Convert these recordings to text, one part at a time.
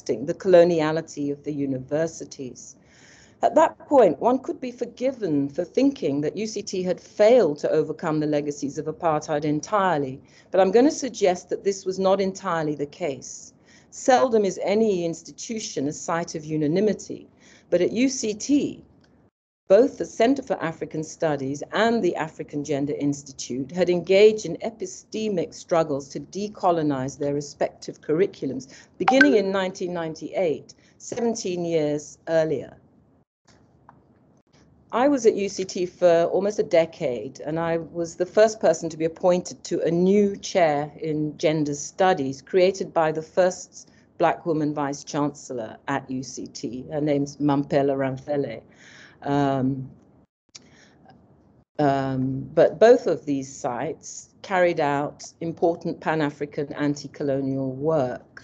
contesting the coloniality of the universities. At that point, one could be forgiven for thinking that UCT had failed to overcome the legacies of apartheid entirely, but I'm going to suggest that this was not entirely the case. Seldom is any institution a site of unanimity, but at UCT, both the Center for African Studies and the African Gender Institute had engaged in epistemic struggles to decolonize their respective curriculums, beginning in 1998, 17 years earlier. I was at UCT for almost a decade, and I was the first person to be appointed to a new chair in gender studies created by the first Black woman vice chancellor at UCT. Her name's Mampela Ramphele. But both of these sites carried out important Pan-African anti-colonial work,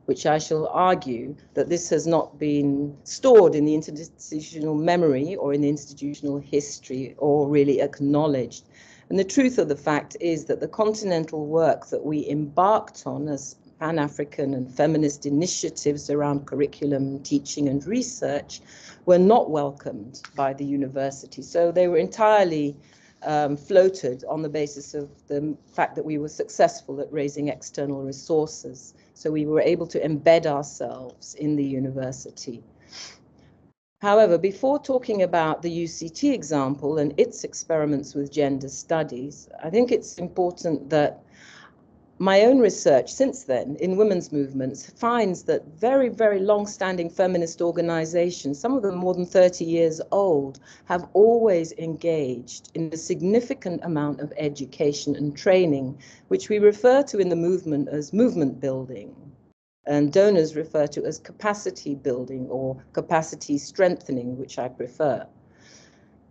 which I shall argue that this has not been stored in the institutional memory or in the institutional history or really acknowledged. And the truth of the fact is that the continental work that we embarked on as Pan-African and feminist initiatives around curriculum, teaching and research were not welcomed by the university. So they were entirely floated on the basis of the fact that we were successful at raising external resources. So we were able to embed ourselves in the university. However, before talking about the UCT example and its experiments with gender studies, I think it's important that my own research since then in women's movements finds that very, very long-standing feminist organizations, some of them more than 30 years old, have always engaged in a significant amount of education and training, which we refer to in the movement as movement building, and donors refer to as capacity building or capacity strengthening, which I prefer.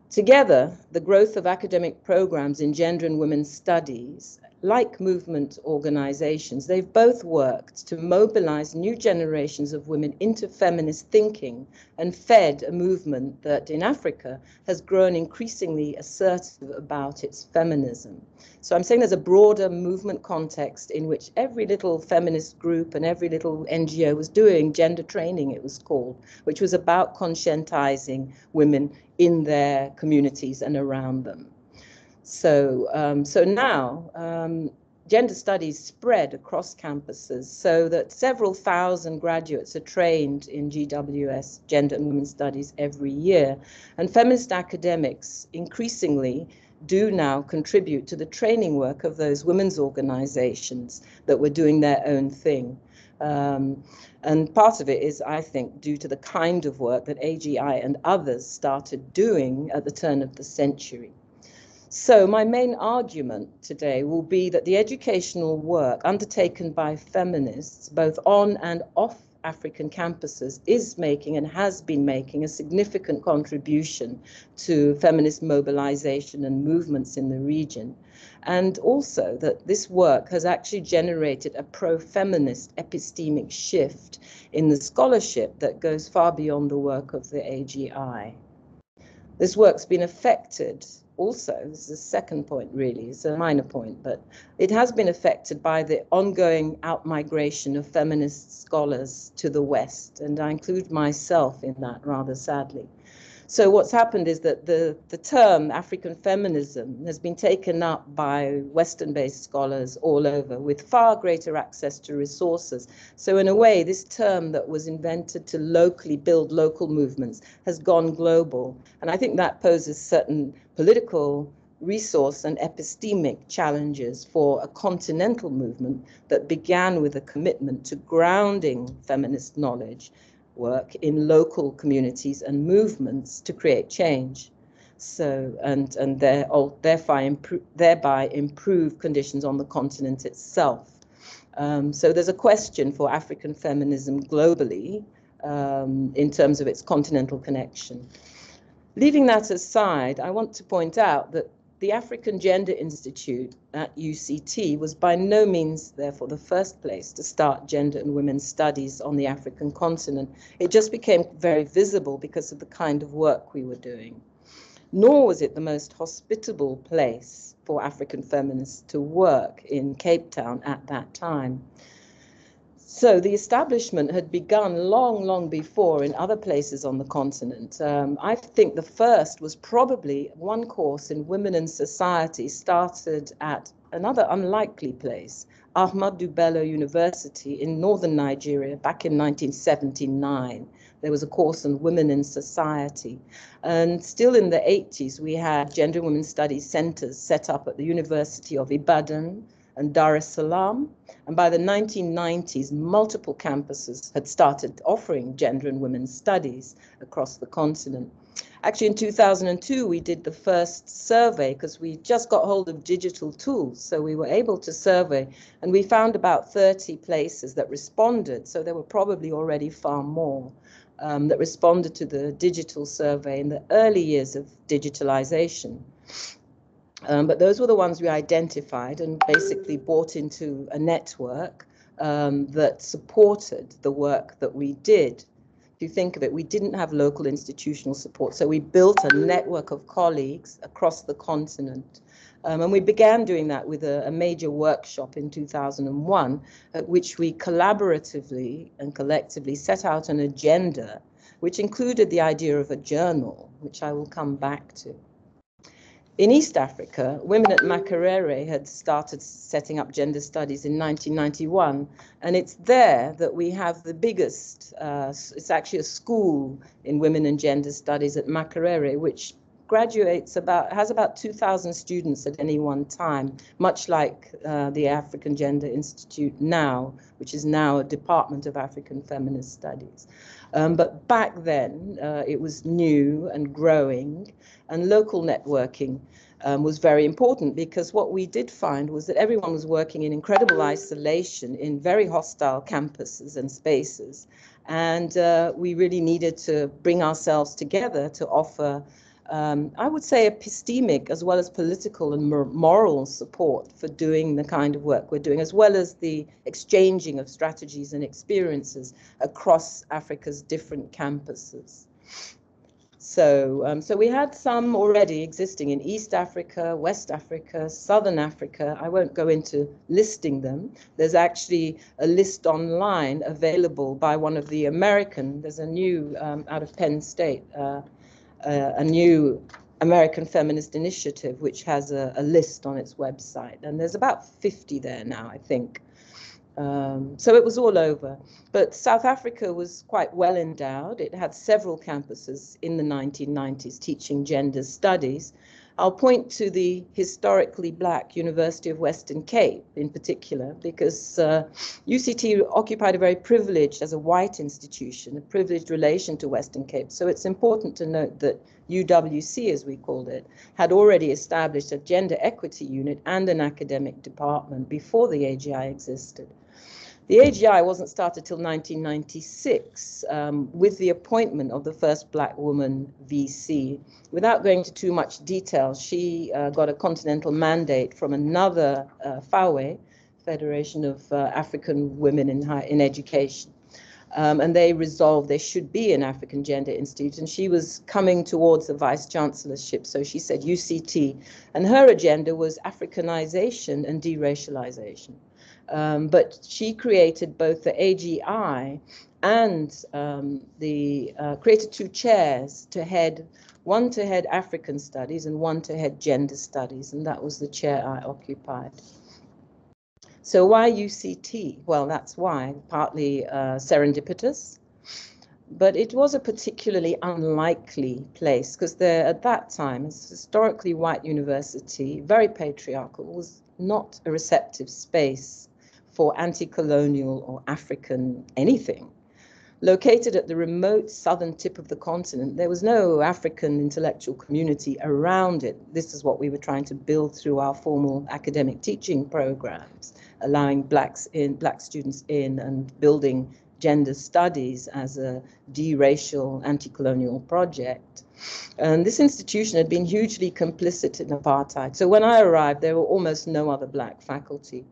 Together, the growth of academic programs in gender and women's studies, like movement organizations, they've both worked to mobilize new generations of women into feminist thinking and fed a movement that in Africa has grown increasingly assertive about its feminism. So I'm saying there's a broader movement context in which every little feminist group and every little NGO was doing gender training, it was called, which was about conscientizing women in their communities and around them. So now gender studies spread across campuses so that several thousand graduates are trained in GWS, gender and women's studies, every year. And feminist academics increasingly do now contribute to the training work of those women's organizations that were doing their own thing. And part of it is, I think, due to the kind of work that AGI and others started doing at the turn of the century. So my main argument today will be that the educational work undertaken by feminists, both on and off African campuses, is making and has been making a significant contribution to feminist mobilization and movements in the region. And also that this work has actually generated a pro-feminist epistemic shift in the scholarship that goes far beyond the work of the AGI. This work's been affected also, this is the second point really, it's a minor point, but it has been affected by the ongoing outmigration of feminist scholars to the West, and I include myself in that rather sadly. So what's happened is that the term African feminism has been taken up by Western-based scholars all over with far greater access to resources. So in a way, this term that was invented to locally build local movements has gone global. And I think that poses certain political, resource and epistemic challenges for a continental movement that began with a commitment to grounding feminist knowledge work in local communities and movements to create change. So, and thereby improve conditions on the continent itself. So there's a question for African feminism globally in terms of its continental connection. Leaving that aside, I want to point out that the African Gender Institute at UCT was by no means, therefore, the first place to start gender and women's studies on the African continent. It just became very visible because of the kind of work we were doing. Nor was it the most hospitable place for African feminists to work in Cape Town at that time. So the establishment had begun long before in other places on the continent. I think the first was probably one course in Women in Society, started at another unlikely place, Ahmadu Bello University in northern Nigeria back in 1979. There was a course on Women in Society. And still in the 80s, we had gender and women's studies centers set up at the University of Ibadan and Dar es Salaam. And by the 1990s, multiple campuses had started offering gender and women's studies across the continent. Actually, in 2002, we did the first survey because we just got hold of digital tools. So we were able to survey, and we found about 30 places that responded. So there were probably already far more that responded to the digital survey in the early years of digitalization. But those were the ones we identified and basically brought into a network that supported the work that we did. If you think of it, we didn't have local institutional support, so we built a network of colleagues across the continent. And we began doing that with a major workshop in 2001, at which we collaboratively and collectively set out an agenda, which included the idea of a journal, which I will come back to. In East Africa, women at Makerere had started setting up gender studies in 1991, and it's there that we have the biggest, it's actually a school in women and gender studies at Makerere, which has about 2,000 students at any one time, much like the African Gender Institute now, which is now a department of African Feminist Studies. But back then, it was new and growing, and local networking was very important, because what we did find was that everyone was working in incredible isolation in very hostile campuses and spaces. And we really needed to bring ourselves together to offer, I would say, epistemic as well as political and moral support for doing the kind of work we're doing, as well as the exchanging of strategies and experiences across Africa's different campuses. So we had some already existing in East Africa, West Africa, Southern Africa. I won't go into listing them. There's actually a list online available by one of the there's a new, out of Penn State, a new American Feminist Initiative, which has a list on its website. And there's about 50 there now, I think. So it was all over. But South Africa was quite well endowed. It had several campuses in the 1990s teaching gender studies. I'll point to the historically black University of Western Cape in particular, because UCT occupied a very privileged, as a white institution, a privileged relation to Western Cape. So it's important to note that UWC, as we called it, had already established a gender equity unit and an academic department before the AGI existed. The AGI wasn't started till 1996 with the appointment of the first black woman VC. Without going into too much detail, she got a continental mandate from another FAWE, Federation of African Women in Education. And they resolved there should be an African Gender Institute, and she was coming towards the vice chancellorship, so she said UCT, and her agenda was Africanization and deracialization. But she created both the AGI and created two chairs to head, one to head African studies and one to head gender studies, and that was the chair I occupied. So why UCT? Well, that's why, partly serendipitous, but it was a particularly unlikely place, because at that time, it's a historically white university, very patriarchal, was not a receptive space for anti-colonial or African anything. Located at the remote southern tip of the continent, there was no African intellectual community around it. This is what we were trying to build through our formal academic teaching programs, allowing black students in and building gender studies as a deracial anti-colonial project. And this institution had been hugely complicit in apartheid. So when I arrived, there were almost no other black faculty.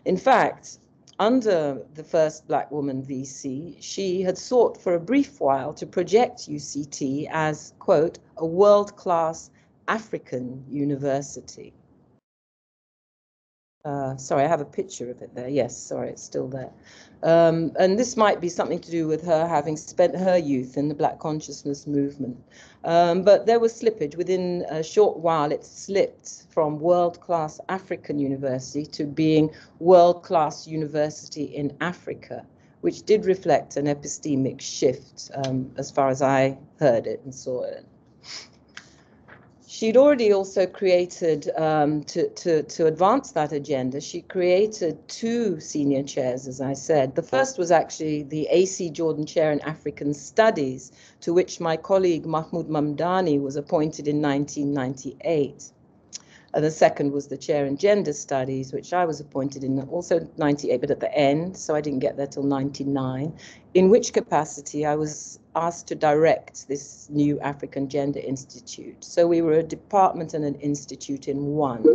In fact, under the first black woman VC, she had sought for a brief while to project UCT as, quote, a world-class African university. Sorry, I have a picture of it there. Yes, sorry, it's still there. And this might be something to do with her having spent her youth in the Black consciousness movement. But there was slippage. Within a short while, it slipped from world-class African university to being world-class university in Africa, which did reflect an epistemic shift as far as I heard it and saw it. She'd already also created, to advance that agenda, she created 2 senior chairs, as I said. The first was actually the A.C. Jordan Chair in African Studies, to which my colleague Mahmoud Mamdani was appointed in 1998. The second was the chair in Gender Studies, which I was appointed in also 98, but at the end, so I didn't get there till 99, in which capacity I was asked to direct this new African Gender Institute. So we were a department and an institute in one.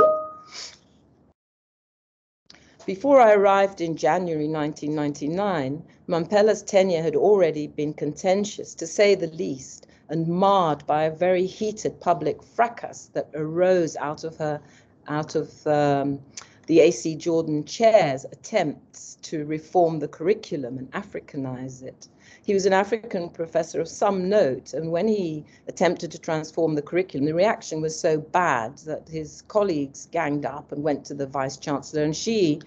Before I arrived in January 1999, Mampella's tenure had already been contentious, to say the least, and marred by a very heated public fracas that arose out of the A.C. Jordan Chair's attempts to reform the curriculum and Africanize it. He was an African professor of some note, and when he attempted to transform the curriculum, the reaction was so bad that his colleagues ganged up and went to the vice chancellor, and she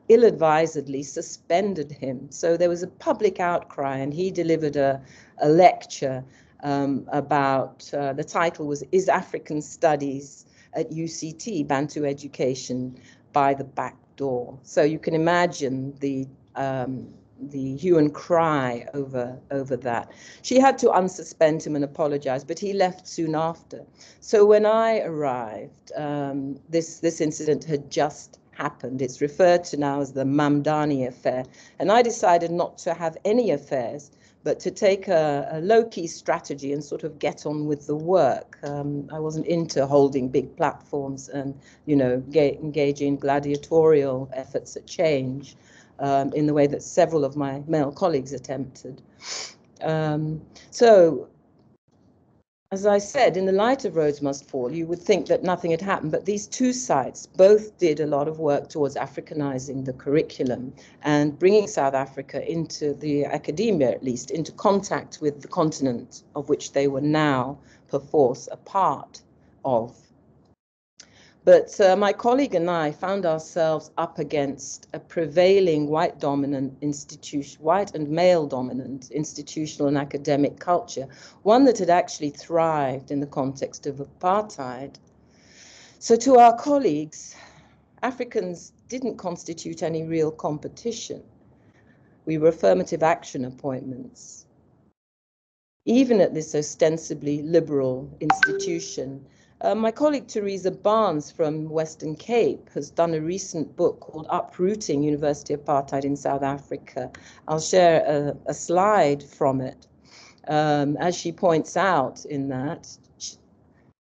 ill-advisedly suspended him. So there was a public outcry, and he delivered a lecture about, the title was, "Is African Studies at UCT Bantu Education by the Back Door?" So you can imagine the hue and cry over that. She had to unsuspend him and apologize, but he left soon after. So when I arrived, this incident had just happened. It's referred to now as the Mamdani affair, and I decided not to have any affairs, but to take a low-key strategy and sort of get on with the work. I wasn't into holding big platforms and, you know, engaging in gladiatorial efforts at change in the way that several of my male colleagues attempted. So, as I said, in the light of Rhodes Must Fall, you would think that nothing had happened, but these 2 sites both did a lot of work towards Africanizing the curriculum and bringing South Africa into the academia, at least, into contact with the continent of which they were now, perforce, a part of. But my colleague and I found ourselves up against a prevailing white and male dominant institutional and academic culture, one that had actually thrived in the context of apartheid. So to our colleagues, Africans didn't constitute any real competition. We were affirmative action appointments. Even at this ostensibly liberal institution, my colleague Teresa Barnes from Western Cape has done a recent book called Uprooting University Apartheid in South Africa. I'll share a slide from it. As she points out in that,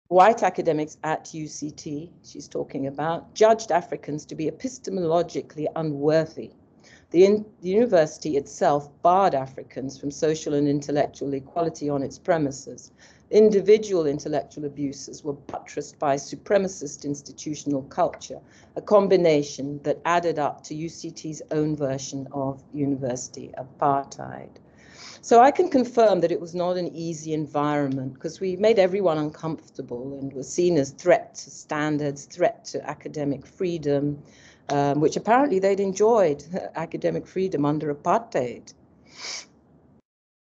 white academics at UCT, she's talking about, judged Africans to be epistemologically unworthy. The university itself barred Africans from social and intellectual equality on its premises. Individual intellectual abuses were buttressed by supremacist institutional culture, a combination that added up to UCT's own version of university apartheid. So I can confirm that it was not an easy environment, because we made everyone uncomfortable and were seen as threat to standards, threat to academic freedom, which apparently they'd enjoyed, academic freedom under apartheid.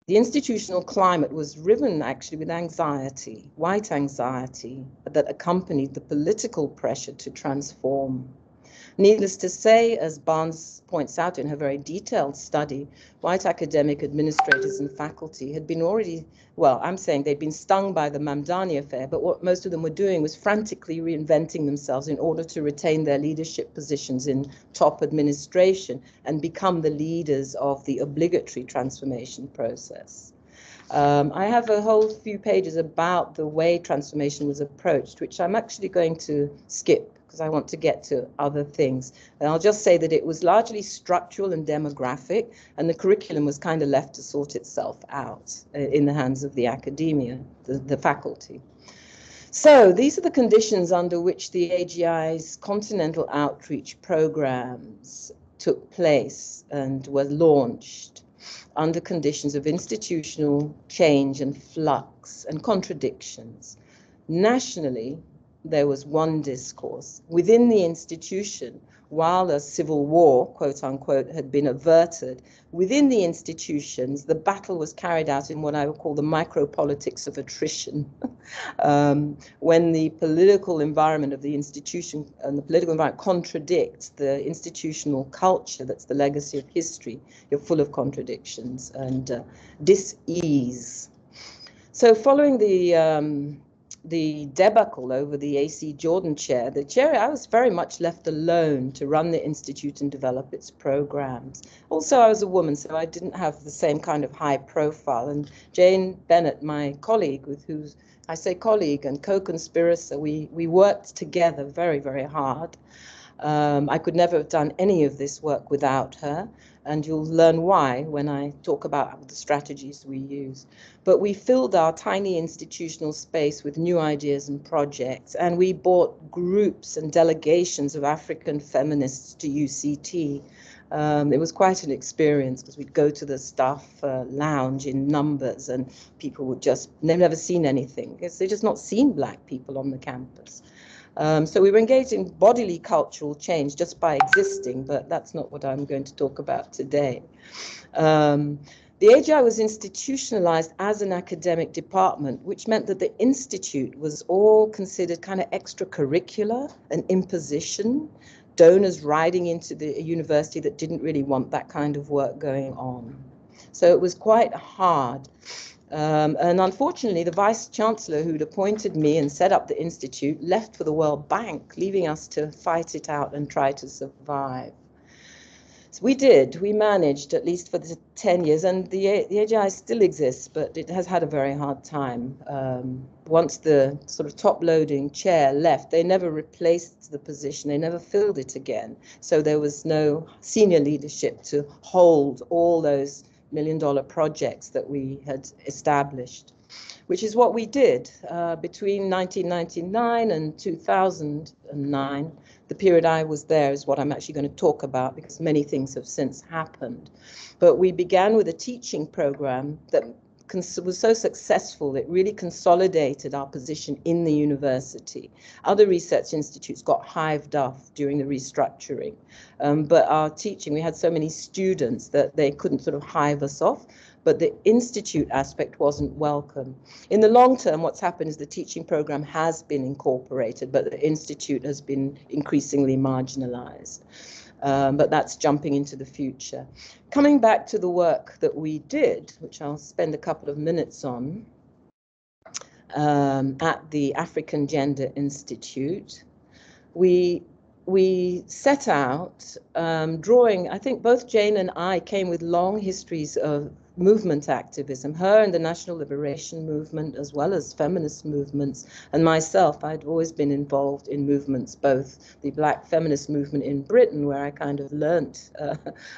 The institutional climate was riven actually with anxiety, white anxiety, that accompanied the political pressure to transform. Needless to say, as Barnes points out in her very detailed study, white academic administrators and faculty had been already, well, I'm saying they'd been stung by the Mamdani affair, but what most of them were doing was frantically reinventing themselves in order to retain their leadership positions in top administration and become the leaders of the obligatory transformation process. I have a whole few pages about the way transformation was approached, which I'm actually going to skip because I want to get to other things. And I'll just say that it was largely structural and demographic, and the curriculum was kind of left to sort itself out in the hands of the academia, the faculty. So these are the conditions under which the AGI's continental outreach programs took place and were launched, under conditions of institutional change and flux and contradictions. Nationally, there was one discourse. Within the institution, while a civil war, quote unquote, had been averted, within the institutions, the battle was carried out in what I would call the micropolitics of attrition. When the political environment of the institution and the political environment contradicts the institutional culture that's the legacy of history, you're full of contradictions and dis-ease. So following the debacle over the A.C. Jordan chair, I was very much left alone to run the institute and develop its programs. Also, I was a woman, so I didn't have the same kind of high profile. And Jane Bennett, my colleague, with whose I say colleague and co-conspirator, we worked together very, very hard. I could never have done any of this work without her, and you'll learn why when I talk about the strategies we use. But we filled our tiny institutional space with new ideas and projects, and we brought groups and delegations of African feminists to UCT. It was quite an experience because we'd go to the staff lounge in numbers, and people would they've never seen anything because they've just not seen Black people on the campus. So we were engaged in bodily cultural change just by existing, but that's not what I'm going to talk about today. The AGI was institutionalized as an academic department, which meant that the institute was all considered kind of extracurricular, an imposition, donors riding into the university that didn't really want that kind of work going on. So it was quite hard. And unfortunately, the vice chancellor who'd appointed me and set up the institute left for the World Bank, leaving us to fight it out and try to survive. So we managed, at least for the 10 years, and the AGI still exists, but it has had a very hard time. Once the sort of top-loading chair left, they never replaced the position, they never filled it again. So there was no senior leadership to hold all those million-dollar projects that we had established, which is what we did between 1999 and 2009. The period I was there is what I'm actually going to talk about because many things have since happened. But we began with a teaching program that was so successful, it really consolidated our position in the university. Other research institutes got hived off during the restructuring, but our teaching, we had so many students that they couldn't sort of hive us off, but the institute aspect wasn't welcome. In the long term, what's happened is the teaching program has been incorporated, but the institute has been increasingly marginalized. But that's jumping into the future. Coming back to the work that we did, which I'll spend a couple of minutes on, at the African Gender Institute, we set out drawing, I think both Jane and I came with long histories of movement activism, her in the national liberation movement as well as feminist movements, and myself, I'd always been involved in movements, both the Black feminist movement in Britain, where I kind of learnt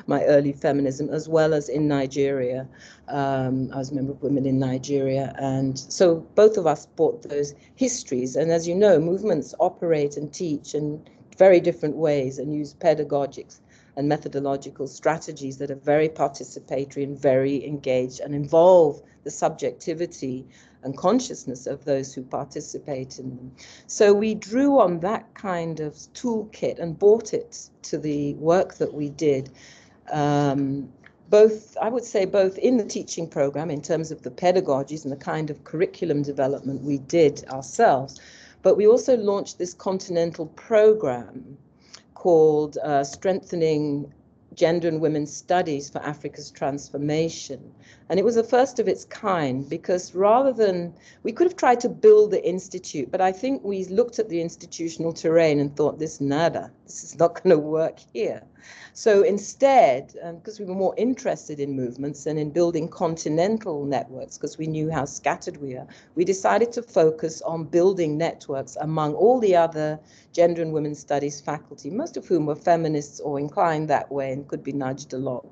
my early feminism, as well as in Nigeria. I was a member of Women in Nigeria, and so both of us brought those histories, and as you know, movements operate and teach in very different ways and use pedagogics and methodological strategies that are very participatory and very engaged and involve the subjectivity and consciousness of those who participate in them. So we drew on that kind of toolkit and brought it to the work that we did, both, I would say, both in the teaching program in terms of the pedagogies and the kind of curriculum development we did ourselves, but we also launched this continental program called Strengthening Gender and Women's Studies for Africa's Transformation. And it was the first of its kind because rather than, we could have tried to build the institute, but I think we looked at the institutional terrain and thought, this is not going to work here. So instead, because we were more interested in movements and in building continental networks, because we knew how scattered we are, we decided to focus on building networks among all the other gender and women's studies faculty, most of whom were feminists or inclined that way and could be nudged along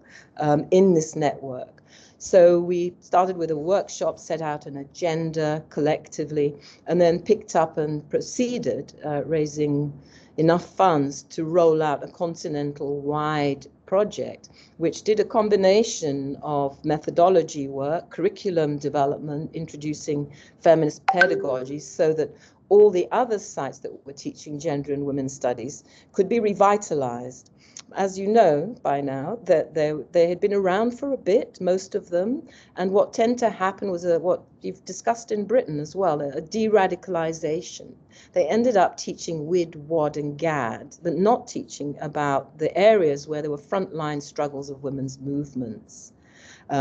in this network. So we started with a workshop, set out an agenda collectively, and then picked up and proceeded, raising enough funds to roll out a continental-wide project, which did a combination of methodology work, curriculum development, introducing feminist pedagogy, so that all the other sites that were teaching gender and women's studies could be revitalized. As you know by now, that they had been around for a bit, most of them, and what tended to happen was what you've discussed in Britain as well, a de-radicalization. They ended up teaching WID, WAD, and GAD, but not teaching about the areas where there were frontline struggles of women's movements,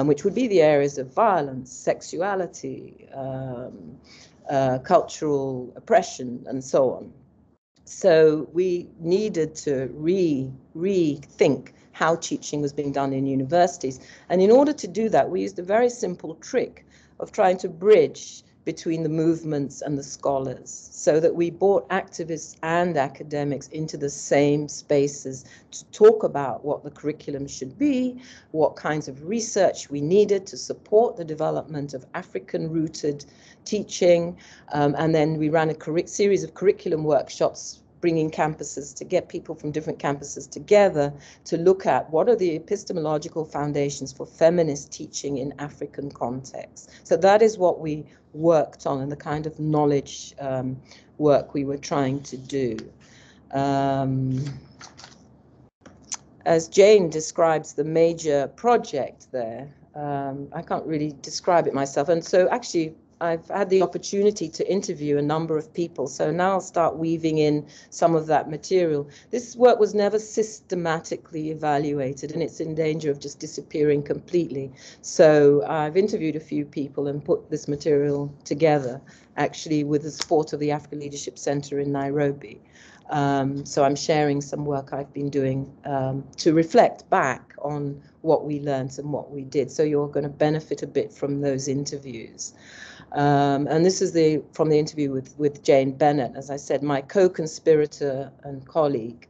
which would be the areas of violence, sexuality, cultural oppression, and so on. So we needed to rethink how teaching was being done in universities. And in order to do that, we used a very simple trick of trying to bridge between the movements and the scholars, so that we brought activists and academics into the same spaces to talk about what the curriculum should be, what kinds of research we needed to support the development of African-rooted teaching, and then we ran a series of curriculum workshops, bringing campuses to get people from different campuses together to look at what are the epistemological foundations for feminist teaching in African contexts. So that is what we worked on and the kind of knowledge work we were trying to do. As Jane describes the major project there, I can't really describe it myself. And so actually, I've had the opportunity to interview a number of people, so now I'll start weaving in some of that material. This work was never systematically evaluated, and it's in danger of just disappearing completely. So I've interviewed a few people and put this material together, actually with the support of the African Leadership Center in Nairobi. So I'm sharing some work I've been doing to reflect back on what we learned and what we did. So you're going to benefit a bit from those interviews. And this is from the interview with Jane Bennett, as I said, my co-conspirator and colleague.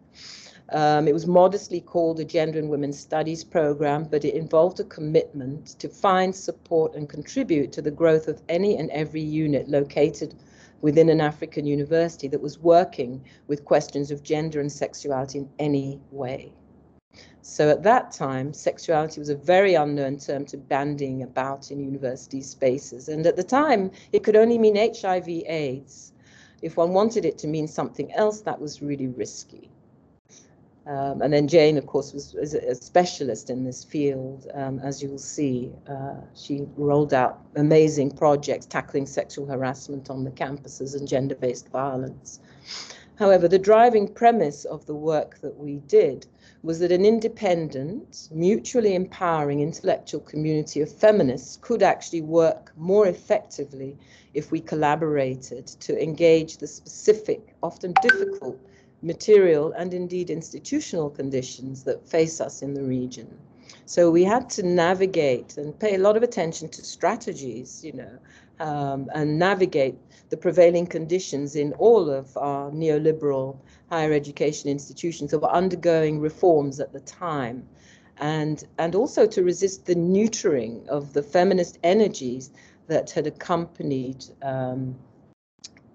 It was modestly called a Gender and Women's Studies program, but it involved a commitment to find, support, and contribute to the growth of any and every unit located within an African university that was working with questions of gender and sexuality in any way. So at that time, sexuality was a very unknown term to bandying about in university spaces. And at the time, it could only mean HIV/AIDS. If one wanted it to mean something else, that was really risky. And then Jane, of course, was a specialist in this field, as you will see. She rolled out amazing projects tackling sexual harassment on the campuses and gender-based violence. However, the driving premise of the work that we did was that an independent, mutually empowering intellectual community of feminists could actually work more effectively if we collaborated to engage the specific, often difficult, material and indeed institutional conditions that face us in the region. So we had to navigate and pay a lot of attention to strategies, and navigate the prevailing conditions in all of our neoliberal higher education institutions that were undergoing reforms at the time, and also to resist the neutering of the feminist energies that had accompanied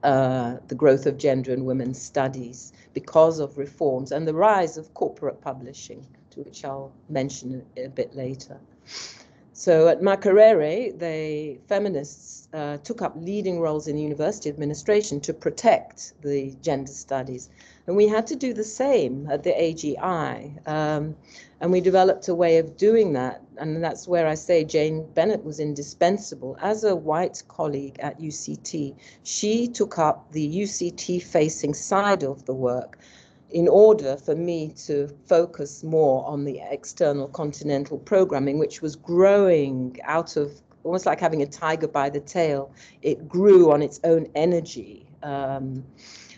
the growth of gender and women's studies because of reforms and the rise of corporate publishing, to which I'll mention a bit later. So at Makerere, the feminists took up leading roles in university administration to protect the gender studies. And we had to do the same at the AGI. And we developed a way of doing that. And that's where I say Jane Bennett was indispensable. As a white colleague at UCT, she took up the UCT-facing side of the work in order for me to focus more on the external continental programming, which was growing out of almost like having a tiger by the tail. It grew on its own energy.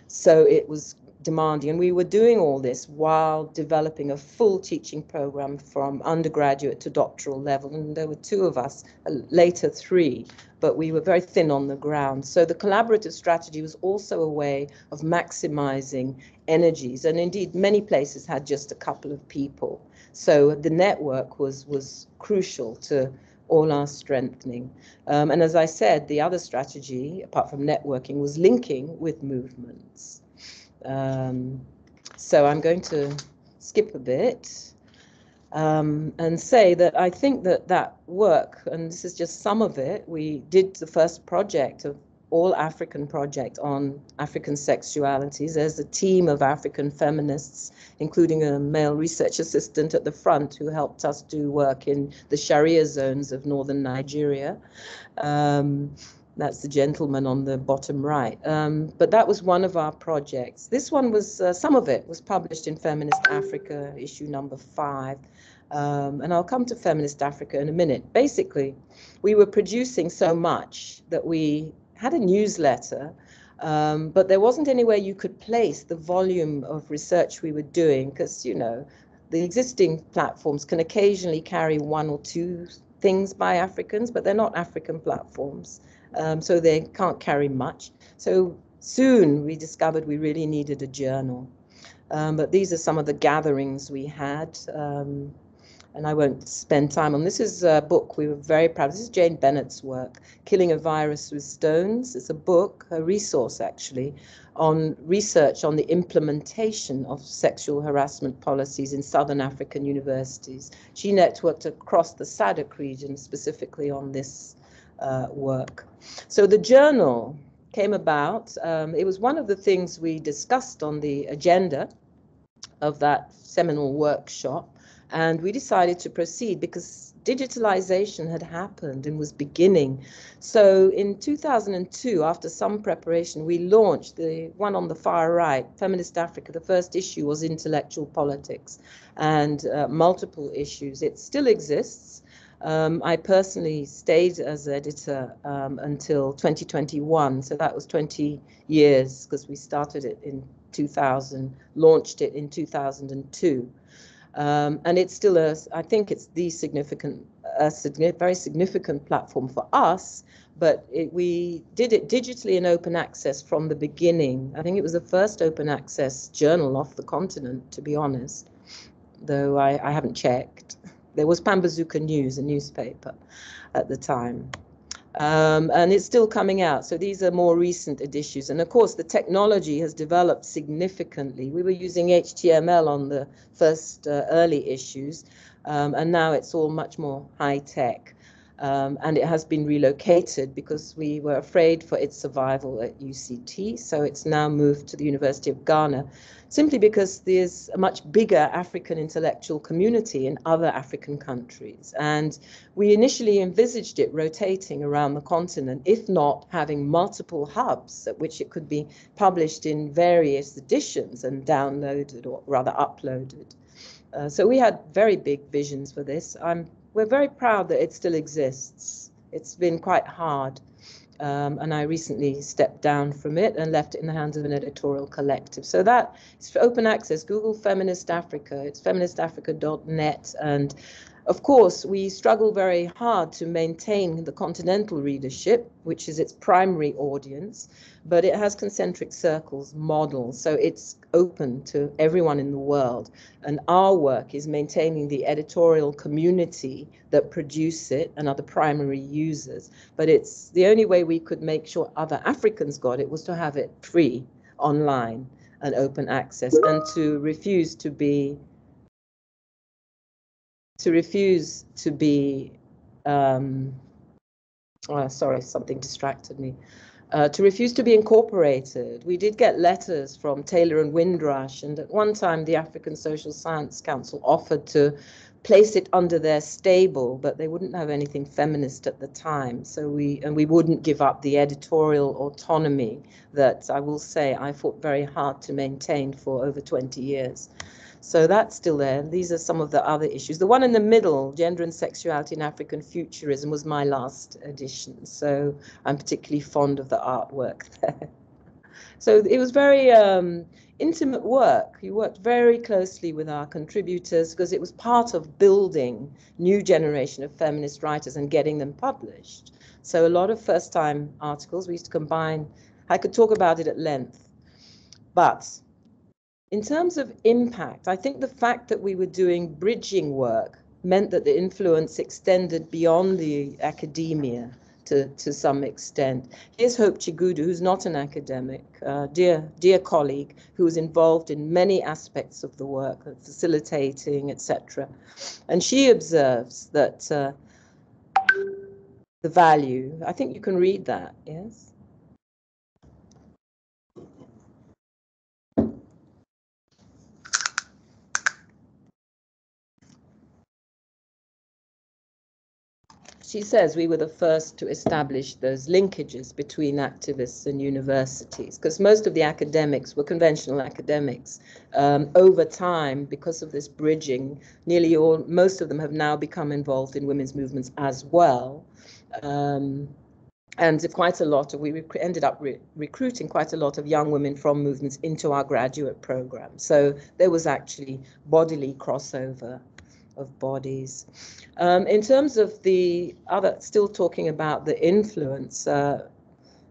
So it was demanding. And we were doing all this while developing a full teaching program from undergraduate to doctoral level. And there were two of us, later three, but we were very thin on the ground. So the collaborative strategy was also a way of maximizing energies. And indeed, many places had just a couple of people. So the network was crucial to all our strengthening. And as I said, the other strategy, apart from networking, was linking with movements. So I'm going to skip a bit and say that I think that work, and this is just some of it, we did the first project of all African project on African sexualities. There's a team of African feminists, including a male research assistant at the front who helped us do work in the Sharia zones of northern Nigeria. That's the gentleman on the bottom right. But that was one of our projects. This one was, some of it was published in Feminist Africa, issue number 5. And I'll come to Feminist Africa in a minute. Basically, we were producing so much that we had a newsletter, but there wasn't anywhere you could place the volume of research we were doing, because, you know, the existing platforms can occasionally carry 1 or 2 things by Africans, but they're not African platforms, so they can't carry much. So soon we discovered we really needed a journal. But these are some of the gatherings we had. And I won't spend time on this. This is a book we were very proud of. This is Jane Bennett's work, Killing a Virus with Stones. It's a book, a resource actually, on research on the implementation of sexual harassment policies in Southern African universities. She networked across the SADC region specifically on this work. So the journal came about. It was one of the things we discussed on the agenda of that seminal workshop. And we decided to proceed because digitalization had happened and was beginning. So in 2002, after some preparation, we launched the one on the far right, Feminist Africa. The first issue was intellectual politics and multiple issues. It still exists. I personally stayed as editor until 2021. So that was 20 years because we started it in 2000, launched it in 2002. And it's still I think it's the very significant platform for us, but we did it digitally in open access from the beginning. I think it was the first open access journal off the continent, to be honest, though I haven't checked. There was Pambazuka News, a newspaper at the time. And it's still coming out. So these are more recent editions. And of course, the technology has developed significantly. We were using HTML on the first early issues, and now it's all much more high tech. And it has been relocated because we were afraid for its survival at UCT. So it's now moved to the University of Ghana, simply because there's a much bigger African intellectual community in other African countries. And we initially envisaged it rotating around the continent, if not having multiple hubs at which it could be published in various editions and downloaded, or rather uploaded. So we had very big visions for this. We're very proud that it still exists. It's been quite hard. And I recently stepped down from it and left it in the hands of an editorial collective. So that is for open access. Google Feminist Africa. It's feministafrica.net. And of course, we struggle very hard to maintain the continental readership, which is its primary audience, but it has concentric circles models, so it's open to everyone in the world. And our work is maintaining the editorial community that produce it and are the primary users. But it's the only way we could make sure other Africans got it was to have it free online and open access, and to refuse to be sorry, something distracted me. To refuse to be incorporated. We did get letters from Taylor and Windrush, and at one time the African Social Science Council offered to place it under their stable, but they wouldn't have anything feminist at the time. So we wouldn't give up the editorial autonomy that, I will say, I fought very hard to maintain for over 20 years. So that's still there. These are some of the other issues. The one in the middle, Gender and Sexuality in African Futurism, was my last edition. So I'm particularly fond of the artwork there. So it was very intimate work. You worked very closely with our contributors because it was part of building new generation of feminist writers and getting them published. So a lot of first-time articles, we used to combine, I could talk about it at length. But in terms of impact, I think the fact that we were doing bridging work meant that the influence extended beyond the academia to some extent. Here's Hope Chigudu, who's not an academic, dear colleague, who was involved in many aspects of the work, facilitating, etc. And she observes that the value, I think you can read that, yes? She says we were the first to establish those linkages between activists and universities, because most of the academics were conventional academics. Over time, because of this bridging, most of them have now become involved in women's movements as well. And quite a lot of, we ended up recruiting quite a lot of young women from movements into our graduate program. So there was actually bodily crossover of bodies. In terms of the other, still talking about the influence,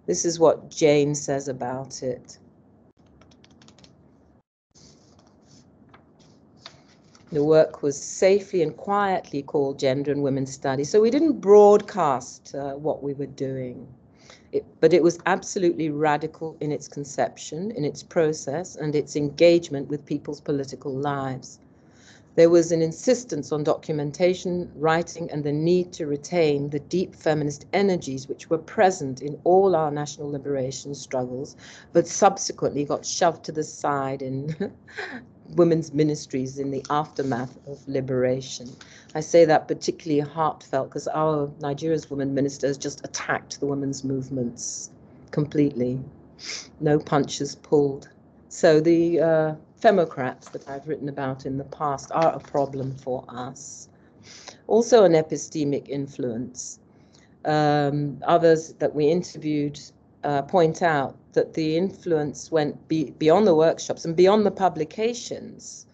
this is what Jane says about it. The work was safely and quietly called Gender and Women's Studies. So we didn't broadcast what we were doing. But it was absolutely radical in its conception, in its process, and its engagement with people's political lives. There was an insistence on documentation, writing, and the need to retain the deep feminist energies which were present in all our national liberation struggles, but subsequently got shoved to the side in women's ministries in the aftermath of liberation. I say that particularly heartfelt because our Nigeria's women ministers just attacked the women's movements completely. No punches pulled. So the femocrats that I've written about in the past are a problem for us. Also an epistemic influence. Others that we interviewed point out that the influence went beyond the workshops and beyond the publications.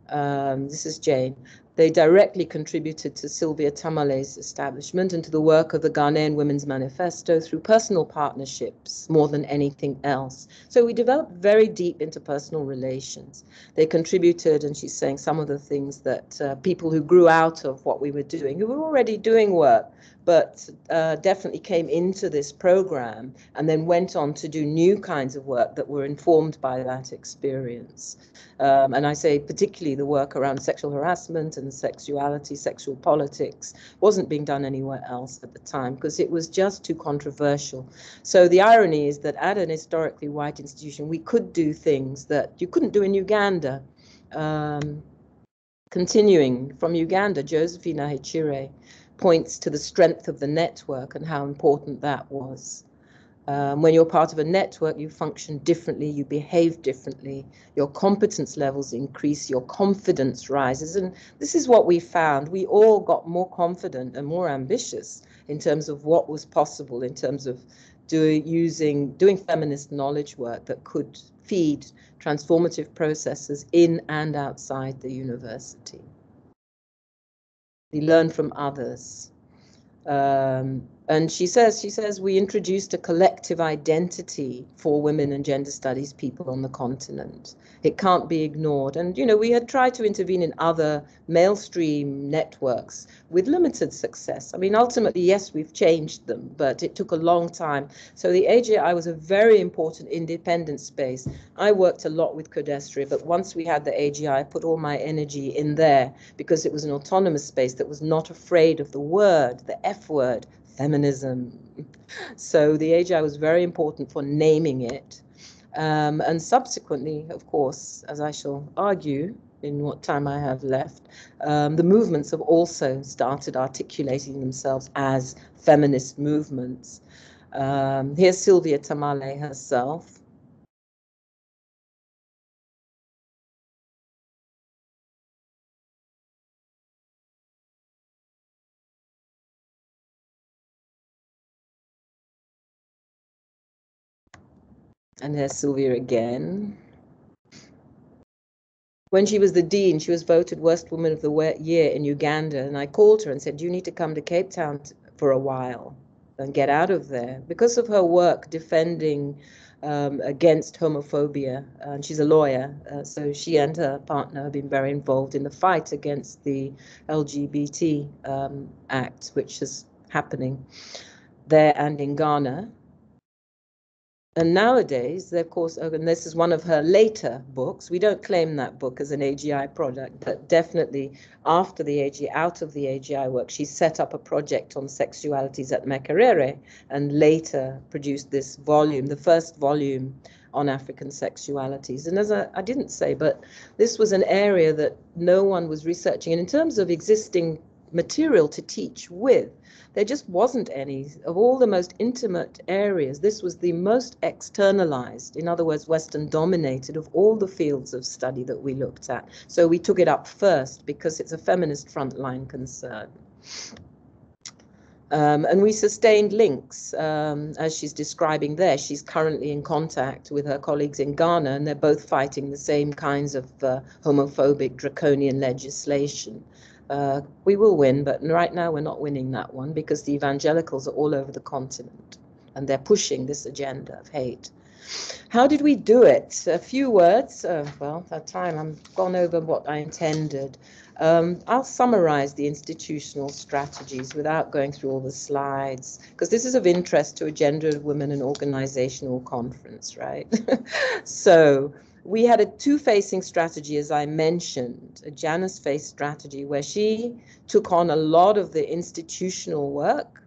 This is Jane. They directly contributed to Sylvia Tamale's establishment and to the work of the Ghanaian Women's Manifesto through personal partnerships more than anything else. So we developed very deep interpersonal relations. They contributed, and she's saying some of the things that people who grew out of what we were doing, who were already doing work, but definitely came into this program and then went on to do new kinds of work that were informed by that experience. And I say particularly the work around sexual harassment and sexuality, sexual politics, wasn't being done anywhere else at the time because it was just too controversial. So the irony is that at an historically white institution, we could do things that you couldn't do in Uganda. Continuing from Uganda, Josephina Hechire points to the strength of the network and how important that was. When you're part of a network, you function differently, you behave differently, your competence levels increase, your confidence rises. And this is what we found. We all got more confident and more ambitious in terms of what was possible, in terms of doing feminist knowledge work that could feed transformative processes in and outside the university. We learn from others. And she says we introduced a collective identity for women and gender studies people on the continent. It can't be ignored. And, you know, we had tried to intervene in other mainstream networks with limited success. I mean, ultimately, yes, we've changed them, but it took a long time. So the AGI was a very important independent space. I worked a lot with Codestria, but once we had the AGI, I put all my energy in there because it was an autonomous space that was not afraid of the word, the F word, feminism. So the AGI was very important for naming it. And subsequently, of course, as I shall argue in what time I have left, the movements have also started articulating themselves as feminist movements. Here's Sylvia Tamale herself. And here's Sylvia again. When she was the dean, she was voted Worst Woman of the Year in Uganda, and I called her and said, you need to come to Cape Town for a while and get out of there, because of her work defending against homophobia. And she's a lawyer, so she and her partner have been very involved in the fight against the LGBT Act, which is happening there and in Ghana. And nowadays, of course, and this is one of her later books. We don't claim that book as an AGI product, but definitely after the AGI, out of the AGI work, she set up a project on sexualities at Makerere and later produced this volume, the first volume on African sexualities. And as I didn't say, but this was an area that no one was researching. And in terms of existing material to teach with, there just wasn't any. Of all the most intimate areas, this was the most externalized, in other words, Western dominated of all the fields of study that we looked at. So we took it up first because it's a feminist frontline concern. And we sustained links, as she's describing there. She's currently in contact with her colleagues in Ghana, and they're both fighting the same kinds of homophobic draconian legislation. We will win, but right now we're not winning that one because the evangelicals are all over the continent and they're pushing this agenda of hate. How did we do it? A few words. Well, that time I've gone over what I intended. I'll summarize the institutional strategies without going through all the slides, because this is of interest to a Gender, Women and Organizational Conference, right? So we had a two-facing strategy, as I mentioned, a Janus face strategy, where she took on a lot of the institutional work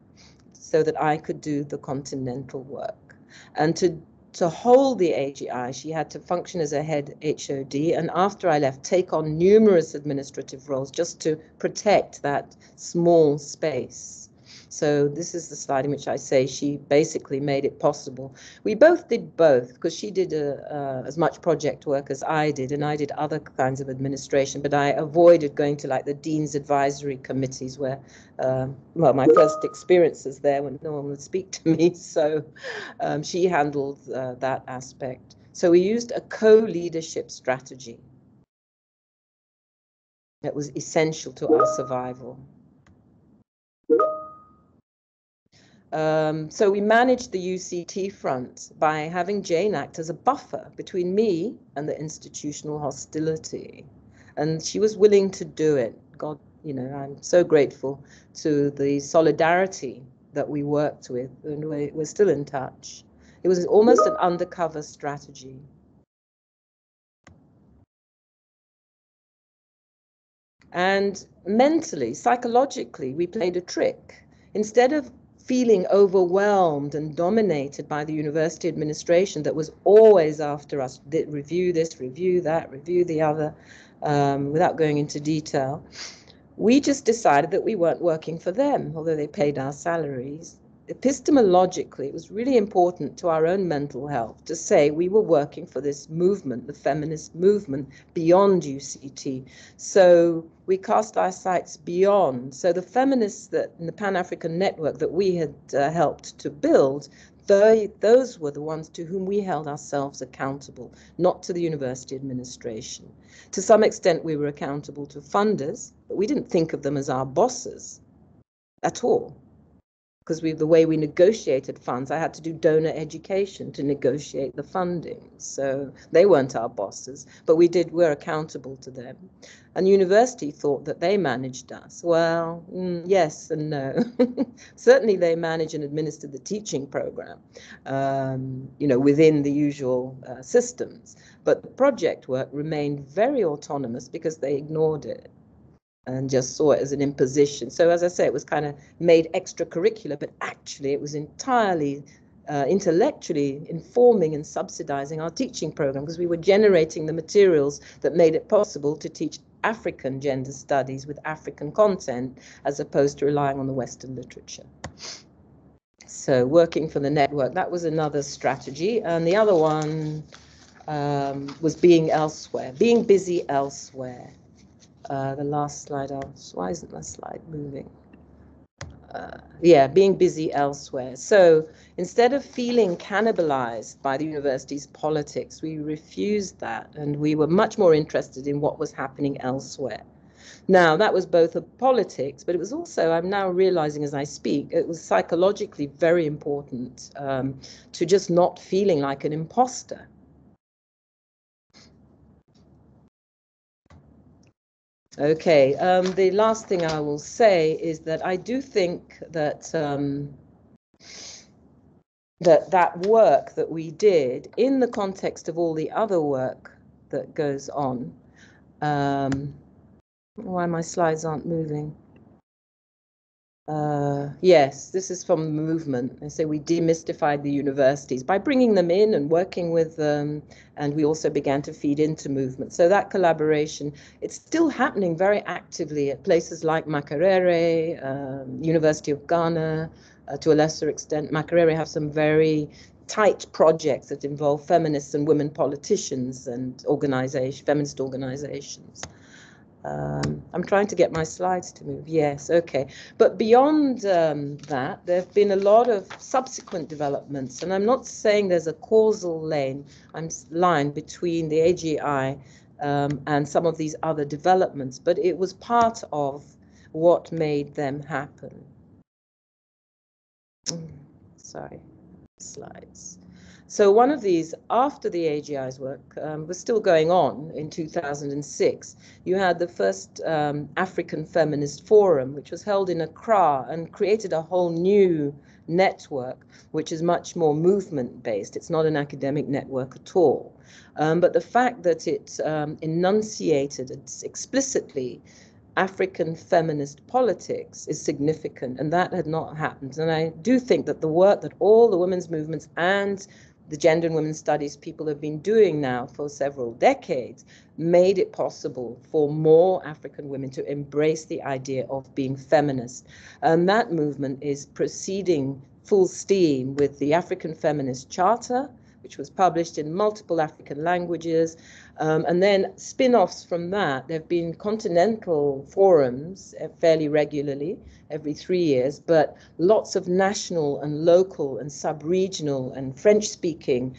so that I could do the continental work. And to hold the AGI, she had to function as a head HOD, and after I left, take on numerous administrative roles just to protect that small space. So this is the slide in which I say she basically made it possible. We both did both, because she did as much project work as I did, and I did other kinds of administration, but I avoided going to like the Dean's Advisory Committees where, well, my first experiences there when no one would speak to me, so she handled that aspect. So we used a co-leadership strategy that was essential to our survival. So we managed the UCT front by having Jane act as a buffer between me and the institutional hostility. And she was willing to do it. God, you know, I'm so grateful to the solidarity that we worked with, and we're still in touch. It was almost an undercover strategy. And mentally, psychologically, we played a trick. Instead of feeling overwhelmed and dominated by the university administration that was always after us, review this, review that, review the other, without going into detail, we just decided that we weren't working for them, although they paid our salaries. Epistemologically, it was really important to our own mental health to say we were working for this movement, the feminist movement, beyond UCT. So we cast our sights beyond. So the feminists that in the Pan-African network that we had helped to build, those were the ones to whom we held ourselves accountable, not to the university administration. To some extent, we were accountable to funders, but we didn't think of them as our bosses at all. Because the way we negotiated funds, I had to do donor education to negotiate the funding. So they weren't our bosses, but we're accountable to them. And the university thought that they managed us. Well, yes and no. Certainly they manage and administer the teaching program, you know, within the usual systems. But the project work remained very autonomous because they ignored it and just saw it as an imposition. So as I say, it was kind of made extracurricular, but actually it was entirely intellectually informing and subsidizing our teaching program, because we were generating the materials that made it possible to teach African gender studies with African content, as opposed to relying on the Western literature. So working for the network, that was another strategy. And the other one was being elsewhere, being busy elsewhere. The last slide, why isn't my slide moving? yeah, being busy elsewhere. So instead of feeling cannibalized by the university's politics, we refused that, and we were much more interested in what was happening elsewhere. Now, that was both a politics, but it was also, I'm now realizing as I speak, it was psychologically very important to just not feeling like an imposter. Okay, the last thing I will say is that I do think that that work that we did in the context of all the other work that goes on, why my slides aren't moving. Yes, this is from the movement. And so we demystified the universities by bringing them in and working with them, and we also began to feed into movement. So that collaboration, it's still happening very actively at places like Makerere, University of Ghana, to a lesser extent. Makerere have some very tight projects that involve feminists and women politicians and feminist organizations. I'm trying to get my slides to move. Yes, okay. But beyond that, there have been a lot of subsequent developments, and I'm not saying there's a causal line between the AGI and some of these other developments, but it was part of what made them happen. Sorry, slides. So one of these, after the AGI's work was still going on in 2006, you had the first African Feminist Forum, which was held in Accra and created a whole new network, which is much more movement-based. It's not an academic network at all. But the fact that it enunciated explicitly African feminist politics is significant, and that had not happened. And I do think that the work that all the women's movements and the gender and women's studies people have been doing now for several decades made it possible for more African women to embrace the idea of being feminist. And that movement is proceeding full steam with the African Feminist Charter, which was published in multiple African languages. And then spin-offs from that, there have been continental forums fairly regularly, every 3 years, but lots of national and local and sub-regional and French-speaking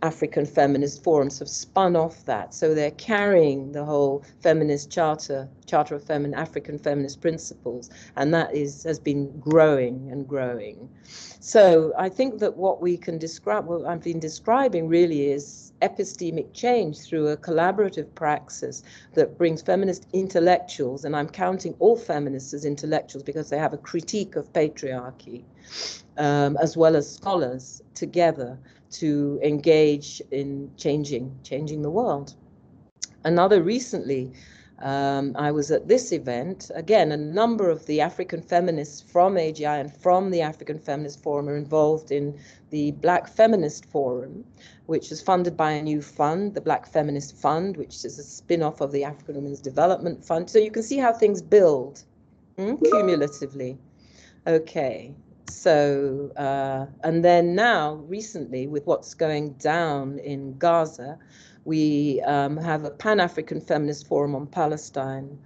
African feminist forums have spun off that. So they're carrying the whole feminist charter of African feminist principles, and that has been growing and growing. So I think that what we can describe, what I've been describing really is epistemic change through a collaborative praxis that brings feminist intellectuals, and I'm counting all feminists as intellectuals because they have a critique of patriarchy, as well as scholars together to engage in changing the world. Another recently, I was at this event. Again, a number of the African feminists from AGI and from the African Feminist Forum are involved in the Black Feminist Forum, which is funded by a new fund, the Black Feminist Fund, which is a spin-off of the African Women's Development Fund. So you can see how things build cumulatively. Okay. So, and then now, recently, with what's going down in Gaza, we have a Pan-African Feminist Forum on Palestine,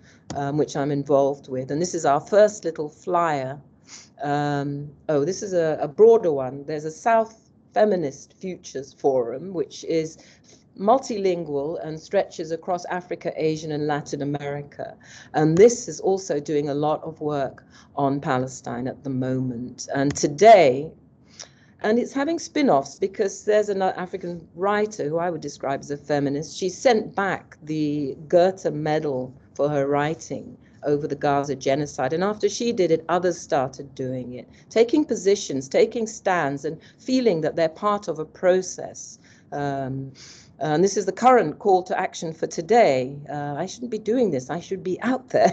which I'm involved with. And this is our first little flyer. Oh, this is a broader one. There's a South Feminist Futures Forum, which is multilingual and stretches across Africa, Asia, and Latin America. And this is also doing a lot of work on Palestine at the moment. And today, and it's having spin-offs because there's an African writer who I would describe as a feminist. She sent back the Goethe Medal for her writing over the Gaza genocide. And after she did it, others started doing it, taking positions, taking stands, and feeling that they're part of a process. And this is the current call to action for today. I shouldn't be doing this. I should be out there.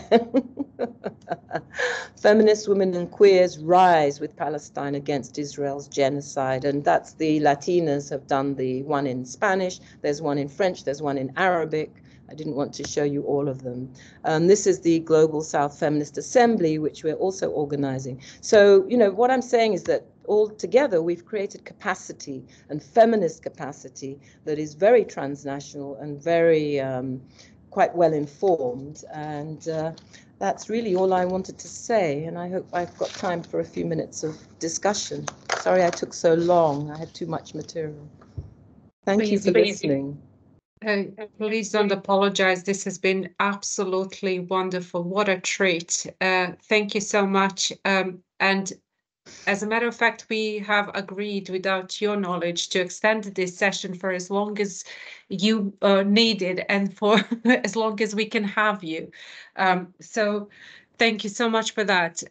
Feminists, women, and queers rise with Palestine against Israel's genocide. And that's the Latinas have done the one in Spanish. There's one in French. There's one in Arabic. I didn't want to show you all of them. This is the Global South Feminist Assembly, which we're also organizing. So, you know, what I'm saying is that all together we've created capacity and feminist capacity that is very transnational and very quite well informed. And That's really all I wanted to say, and I hope I've got time for a few minutes of discussion. Sorry I took so long. I had too much material. Thank you for listening. Please don't apologize. This has been absolutely wonderful. What a treat. Thank you so much. And as a matter of fact, we have agreed, without your knowledge, to extend this session for as long as you need it and for as long as we can have you. So thank you so much for that.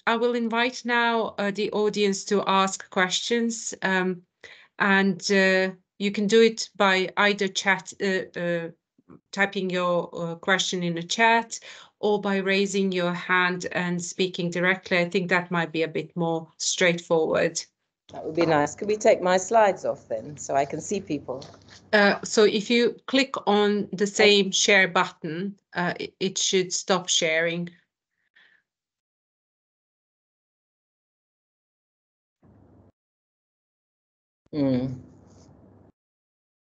I will invite now the audience to ask questions, and you can do it by either typing your question in the chat, or by raising your hand and speaking directly. I think that might be a bit more straightforward. That would be nice. Could we take my slides off then, so I can see people? So if you click on the same share button, it should stop sharing.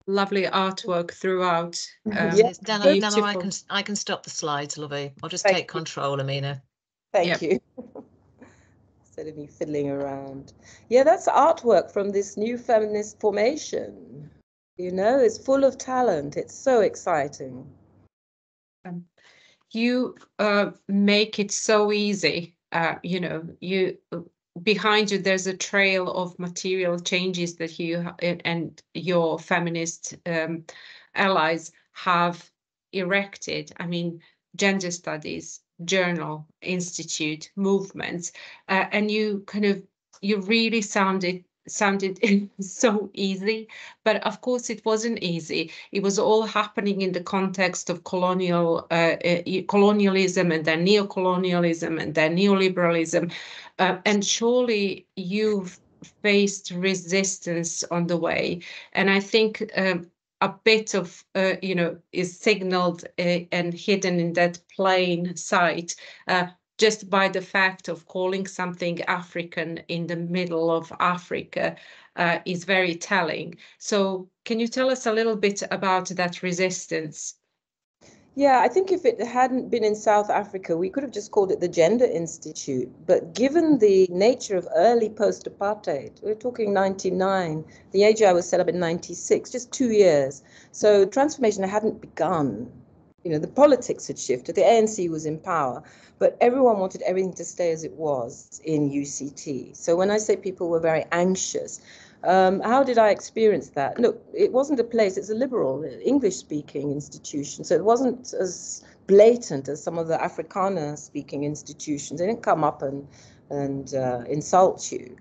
Lovely artwork throughout. Yes, Dana, I can stop the slides, lovey. I'll just take control, Amina. Thank you. Instead of me fiddling around. Yeah, that's artwork from this new feminist formation. You know, it's full of talent. It's so exciting. You make it so easy. You know, behind you, there's a trail of material changes that you and your feminist allies have erected. I mean, gender studies, journal, institute, movements, and you really sounded so easy, but of course it wasn't easy. It was all happening in the context of colonialism, and then neo-colonialism, and then neoliberalism, and surely you've faced resistance on the way, and I think a bit of is signaled and hidden in that plain sight, just by the fact of calling something African in the middle of Africa is very telling. So can you tell us a little bit about that resistance? Yeah, I think if it hadn't been in South Africa, we could have just called it the Gender Institute. But given the nature of early post-apartheid, we're talking 99, the AGI was set up in 96, just 2 years. So transformation hadn't begun. You know, the politics had shifted, the ANC was in power, but everyone wanted everything to stay as it was in UCT. So when I say people were very anxious, how did I experience that? Look, it wasn't a place, it's a liberal, English-speaking institution, so it wasn't as blatant as some of the Afrikaner-speaking institutions. They didn't come up and insult you.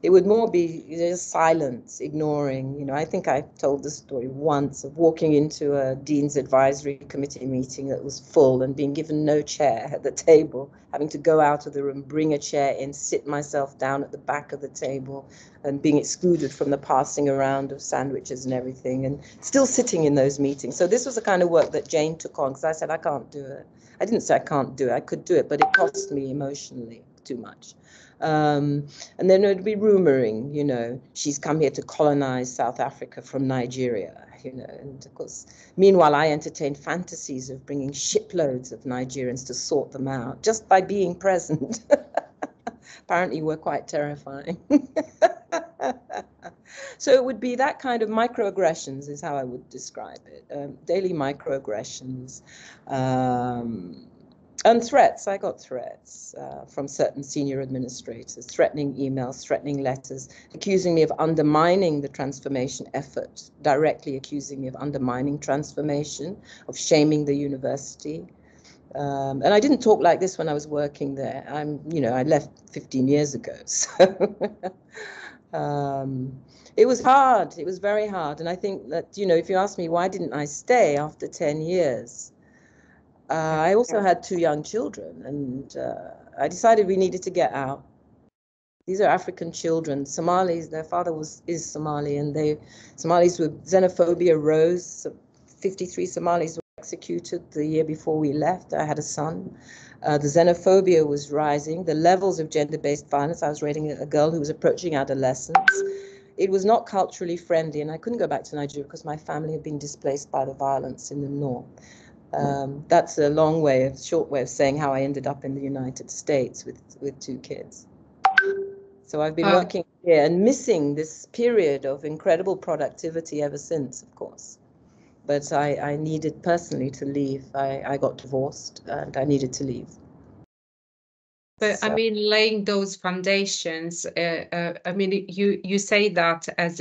It would more be just silence, ignoring. You know, I think I told the story once of walking into a Dean's Advisory Committee meeting that was full and being given no chair at the table, having to go out of the room, bring a chair in, sit myself down at the back of the table, and being excluded from the passing around of sandwiches and everything, and still sitting in those meetings. So this was the kind of work that Jane took on, because I said, I can't do it. I didn't say I can't do it, I could do it, but it cost me emotionally too much. And then it would be rumoring, you know, she's come here to colonize South Africa from Nigeria, you know, and of course, meanwhile, I entertained fantasies of bringing shiploads of Nigerians to sort them out just by being present. Apparently, we're quite terrifying. So it would be that kind of microaggressions is how I would describe it. Daily microaggressions. And threats. I got threats from certain senior administrators, threatening emails, threatening letters, accusing me of undermining the transformation effort, directly accusing me of undermining transformation, of shaming the university. And I didn't talk like this when I was working there. I left 15 years ago. So it was hard. It was very hard. And I think that, you know, if you ask me, why didn't I stay after 10 years? I also had 2 young children, and I decided we needed to get out. These are African children, Somalis. Their father is Somali, and Somalis with xenophobia rose. 53 Somalis were executed the year before we left. I had a son. The xenophobia was rising. The levels of gender-based violence. I was raising a girl who was approaching adolescence. It was not culturally friendly, and I couldn't go back to Nigeria because my family had been displaced by the violence in the north. That's a short way of saying how I ended up in the United States with 2 kids. So I've been working here and missing this period of incredible productivity ever since, of course. But I needed personally to leave. I got divorced and I needed to leave. But so. I mean, laying those foundations, I mean, you say that as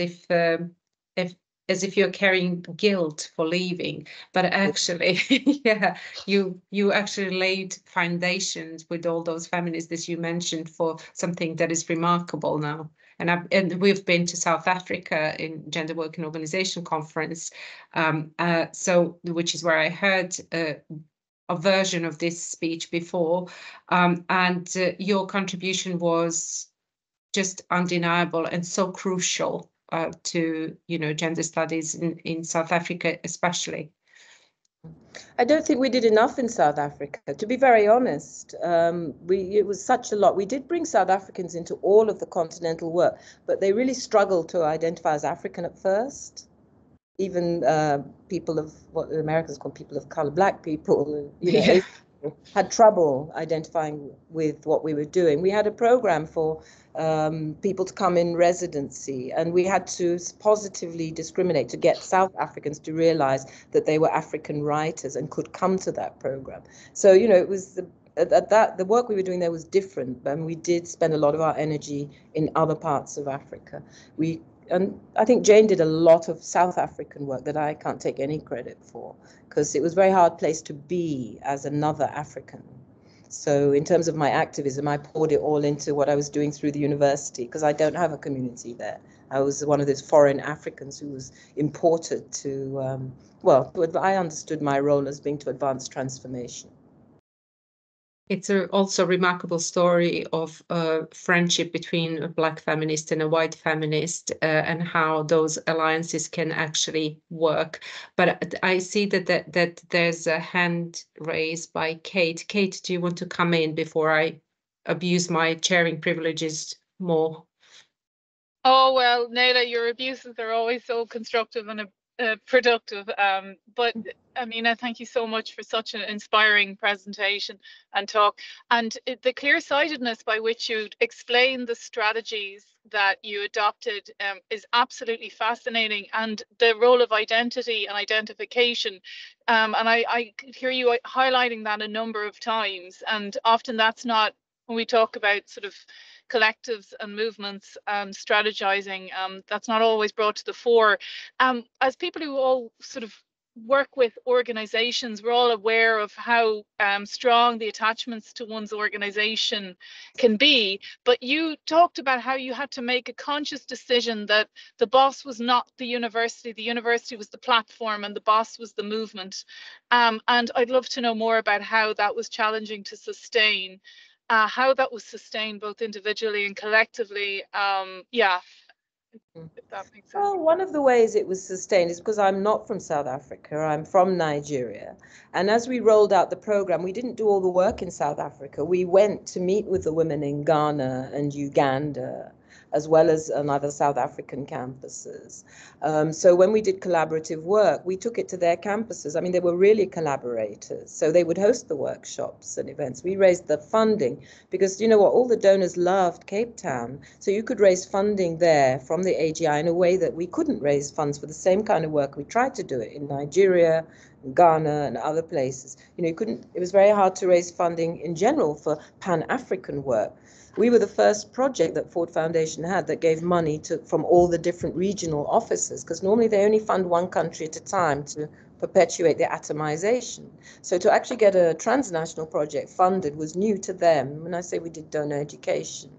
if you're carrying guilt for leaving, but actually, yeah, you actually laid foundations with all those feminists that you mentioned for something that is remarkable now. And we've been to South Africa in Gender Work and Organization Conference, so which is where I heard a version of this speech before, and your contribution was just undeniable and so crucial to gender studies in South Africa especially. I don't think we did enough in South Africa, to be very honest. It was such a lot. We did bring South Africans into all of the continental work, but they really struggled to identify as African at first. Even people of what the Americans call people of color, Black people, Yeah. had trouble identifying with what we were doing. We had a program for people to come in residency, and we had to positively discriminate to get South Africans to realize that they were African writers and could come to that program. So, it was the work we were doing there was different, and we did spend a lot of our energy in other parts of Africa. And I think Jane did a lot of South African work that I can't take any credit for, because it was a very hard place to be as another African. So in terms of my activism, I poured it all into what I was doing through the university, because I don't have a community there. I was one of those foreign Africans who was imported to, I understood my role as being to advance transformation. It's also a remarkable story of friendship between a Black feminist and a white feminist, and how those alliances can actually work. But I see that there's a hand raised by Kate. Kate, do you want to come in before I abuse my chairing privileges more? Oh, well, Naila, your abuses are always so constructive and productive. But Amina, thank you so much for such an inspiring presentation and talk. And the clear-sightedness by which you explain the strategies that you adopted is absolutely fascinating. And the role of identity and identification. And I hear you highlighting that a number of times. And often that's not, when we talk about sort of collectives and movements strategizing, that's not always brought to the fore. As people who all sort of work with organizations, we're all aware of how strong the attachments to one's organization can be. But you talked about how you had to make a conscious decision that the boss was not the university was the platform, and the boss was the movement. And I'd love to know more about how that was challenging to sustain. How that was sustained both individually and collectively. Yeah, if that makes sense. Well, one of the ways it was sustained is because I'm not from South Africa, I'm from Nigeria. And as we rolled out the program, we didn't do all the work in South Africa. We went to meet with the women in Ghana and Uganda, as well as on other South African campuses. So when we did collaborative work, we took it to their campuses. I mean, they were really collaborators. So they would host the workshops and events. We raised the funding because, you know what, all the donors loved Cape Town. So you could raise funding there from the AGI in a way that we couldn't raise funds for the same kind of work. We tried to do it in Nigeria, Ghana, and other places. You know, it was very hard to raise funding in general for Pan-African work. We were the first project that Ford Foundation had that gave money from all the different regional offices, because normally they only fund one country at a time to perpetuate their atomization. So to actually get a transnational project funded was new to them. When I say we did donor education,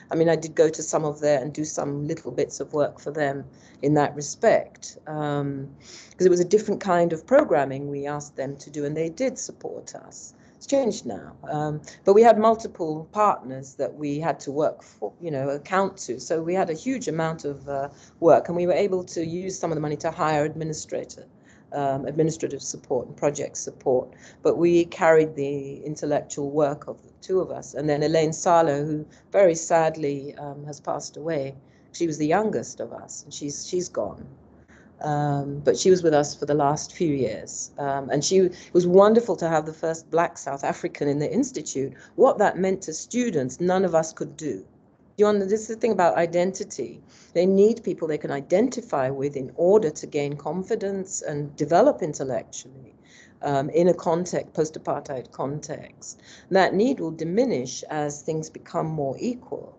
I mean, I did go to some of there and do some little bits of work for them in that respect, because it was a different kind of programming we asked them to do, and they did support us. It's changed now, but we had multiple partners that we had to work for, account to. So we had a huge amount of work, and we were able to use some of the money to hire administrative support and project support. But we carried the intellectual work of the two of us. And then Elaine Salo, who very sadly has passed away. She was the youngest of us, and she's gone. But she was with us for the last few years. And it was wonderful to have the first Black South African in the Institute. What that meant to students, none of us could do. This is the thing about identity. They need people they can identify with in order to gain confidence and develop intellectually in a post-apartheid context. And that need will diminish as things become more equal.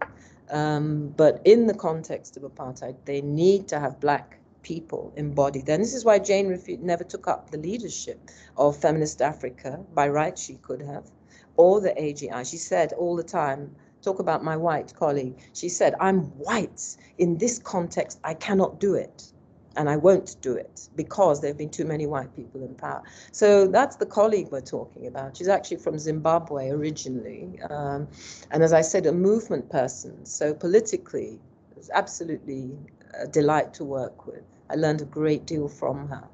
But in the context of apartheid, they need to have Black people embodied. And this is why Jane never took up the leadership of Feminist Africa. By right, she could have, or the AGI. She said all the time, talk about my white colleague. She said, I'm white. In this context, I cannot do it. And I won't do it because there have been too many white people in power. So that's the colleague we're talking about. She's actually from Zimbabwe originally. And as I said, a movement person. So politically, it was absolutely a delight to work with. I learned a great deal from her,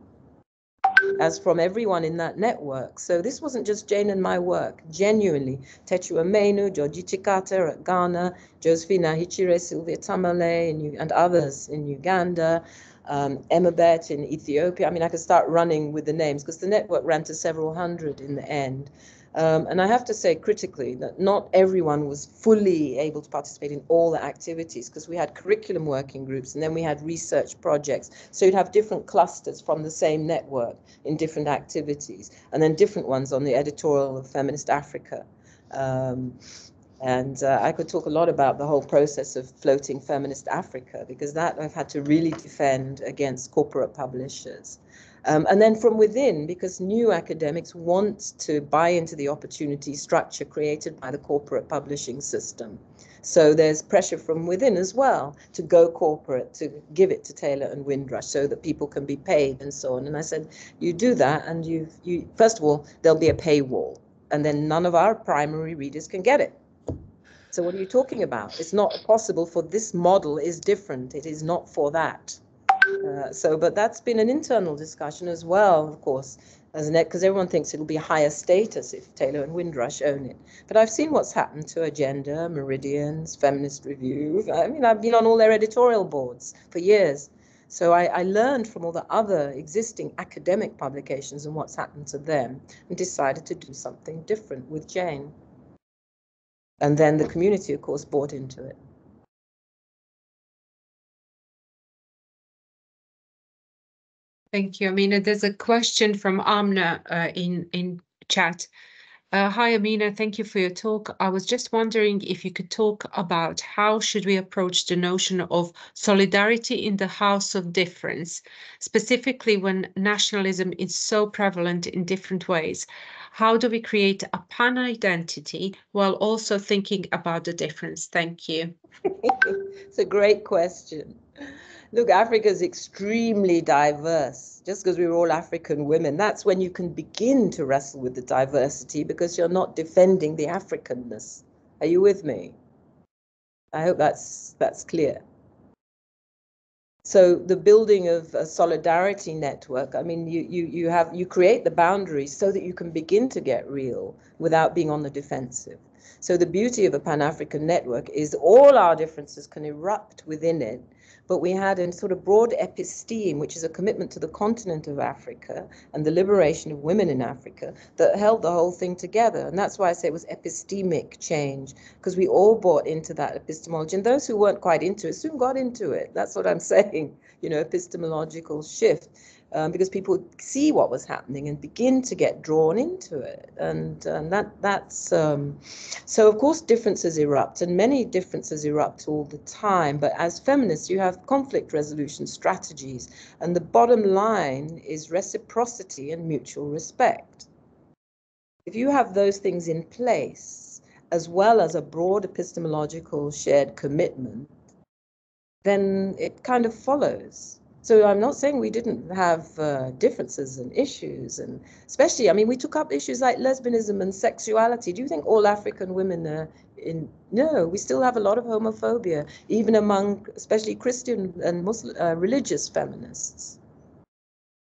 as from everyone in that network. So this wasn't just Jane and my work. Genuinely, Tetu Amenu, Georgie Chikata at Ghana, Josephine Hichire, Sylvia Tamale, and others in Uganda, Emma Bett in Ethiopia. I mean, I could start running with the names because the network ran to several hundred in the end. And I have to say critically that not everyone was fully able to participate in all the activities, because we had curriculum working groups and then we had research projects. So you'd have different clusters from the same network in different activities, and then different ones on the editorial of Feminist Africa. I could talk a lot about the whole process of floating Feminist Africa, because that I've had to really defend against corporate publishers. And then from within, because new academics want to buy into the opportunity structure created by the corporate publishing system. So there's pressure from within as well to go corporate, to give it to Taylor and Windrush so that people can be paid and so on. And I said, you do that and you first of all, there'll be a paywall, and then none of our primary readers can get it. So what are you talking about? It's not possible, for this model is different. It is not for that. But that's been an internal discussion as well, of course, because everyone thinks it'll be higher status if Taylor and Windrush own it. But I've seen what's happened to Agenda, Meridians, Feminist Review. I mean, I've been on all their editorial boards for years. So I learned from all the other existing academic publications and what's happened to them, and decided to do something different with Jane. And then the community, of course, bought into it. Thank you, Amina. There's a question from Amna in chat. Hi, Amina. Thank you for your talk. I was just wondering if you could talk about how should we approach the notion of solidarity in the house of difference, specifically when nationalism is so prevalent in different ways. How do we create a pan-identity while also thinking about the difference? Thank you. It's a great question. Look, Africa is extremely diverse. Just because we're all African women, that's when you can begin to wrestle with the diversity, because you're not defending the Africanness. Are you with me? I hope that's clear. So the building of a solidarity network, I mean, you create the boundaries so that you can begin to get real without being on the defensive. So the beauty of a Pan-African network is all our differences can erupt within it, but we had a sort of broad episteme, which is a commitment to the continent of Africa and the liberation of women in Africa, that held the whole thing together. And that's why I say it was epistemic change, because we all bought into that epistemology. And those who weren't quite into it soon got into it. That's what I'm saying, epistemological shift. Because people see what was happening and begin to get drawn into it. And so of course differences erupt, and many differences erupt all the time. But as feminists, you have conflict resolution strategies. And the bottom line is reciprocity and mutual respect. If you have those things in place, as well as a broad epistemological shared commitment, then it kind of follows. So I'm not saying we didn't have differences and issues, and especially, I mean, we took up issues like lesbianism and sexuality. Do you think all African women are in? No, we still have a lot of homophobia, even among especially Christian and Muslim religious feminists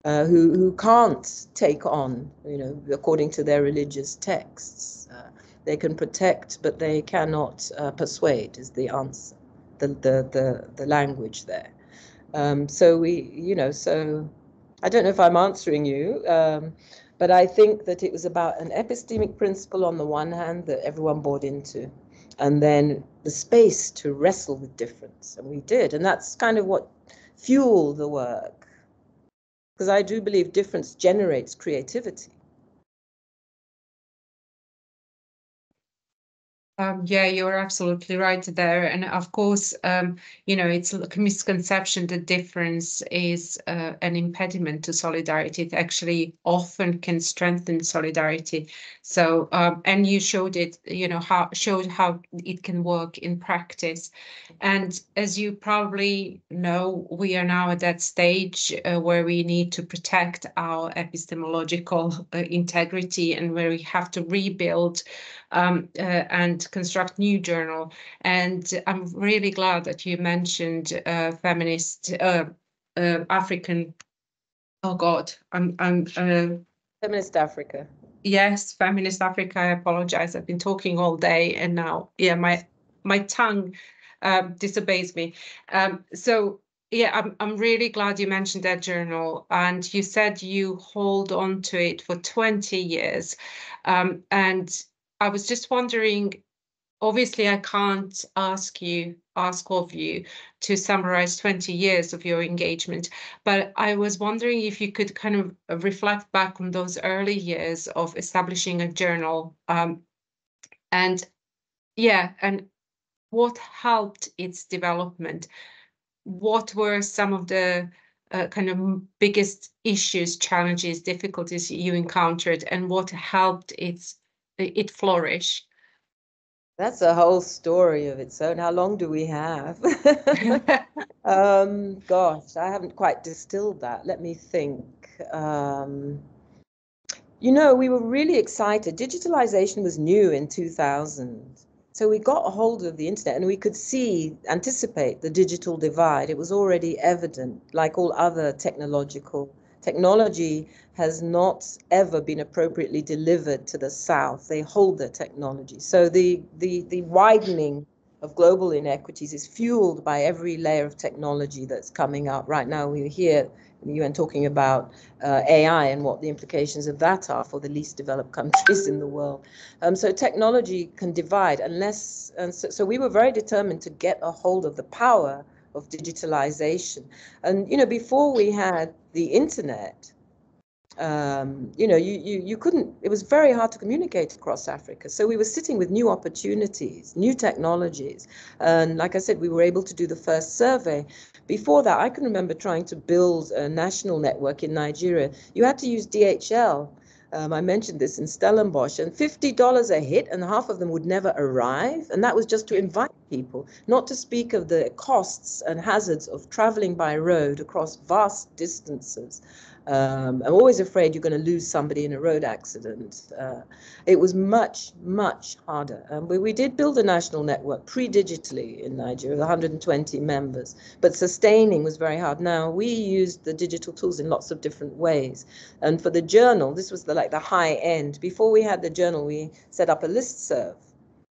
who can't take on, according to their religious texts. They can protect, but they cannot persuade, is the answer, the language there. So so I don't know if I'm answering you, but I think that it was about an epistemic principle on the one hand that everyone bought into, and then the space to wrestle with difference, and we did, and that's kind of what fueled the work, because I do believe difference generates creativity. Yeah, you're absolutely right there. And of course, it's a misconception that difference is an impediment to solidarity. It actually often can strengthen solidarity. So, and you showed it, showed how it can work in practice. And as you probably know, we are now at that stage where we need to protect our epistemological integrity, and where we have to rebuild and construct new journal. And I'm really glad that you mentioned feminist African. Oh God, I'm Feminist Africa. Yes, feminist Africa. I apologize. I've been talking all day, and now, yeah, my tongue disobeys me. So yeah, I'm really glad you mentioned that journal, and you said you hold on to it for 20 years, and I was just wondering, obviously I can't ask of you to summarize 20 years of your engagement, but I was wondering if you could kind of reflect back on those early years of establishing a journal, and what helped its development. What were some of the kind of biggest issues, challenges, difficulties you encountered, and what helped it flourish? That's a whole story of its own. How long do we have? Gosh, I haven't quite distilled that. Let me think. We were really excited. Digitalization was new in 2000. So we got a hold of the internet, and we could anticipate the digital divide. It was already evident, like all other technology has not ever been appropriately delivered to the South. They hold their technology. So the widening of global inequities is fueled by every layer of technology that's coming up. Right now, we hear the UN talking about AI and what the implications of that are for the least developed countries in the world. So technology can divide so we were very determined to get a hold of the power of digitalization. And, before we had the internet, you couldn't, it was very hard to communicate across Africa. So we were sitting with new opportunities, new technologies. And like I said, we were able to do the first survey. Before that, I can remember trying to build a national network in Nigeria. You had to use DHL. I mentioned this in Stellenbosch, and $50 a hit, and half of them would never arrive. And that was just to invite people, not to speak of the costs and hazards of traveling by road across vast distances. I'm always afraid you're going to lose somebody in a road accident. It was much, much harder. We did build a national network pre-digitally in Nigeria, 120 members, but sustaining was very hard. Now, we used the digital tools in lots of different ways. And for the journal, this was the high end. Before we had the journal, we set up a listserv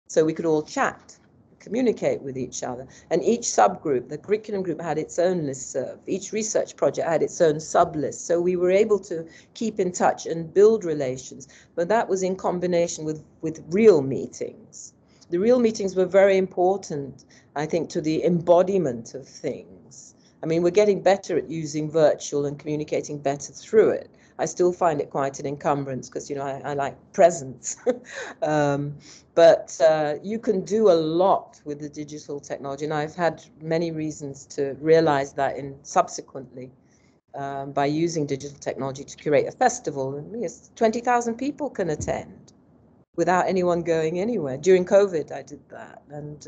so we could all chat, communicate with each other. And each subgroup, the curriculum group, had its own listserv. Each research project had its own sublist. So we were able to keep in touch and build relations. But that was in combination with real meetings. The real meetings were very important, I think, to the embodiment of things. I mean, we're getting better at using virtual and communicating better through it. I still find it quite an encumbrance because, I like presence. But you can do a lot with the digital technology. And I've had many reasons to realize that subsequently by using digital technology to curate a festival. And yes, 20,000 people can attend without anyone going anywhere. During COVID, I did that. And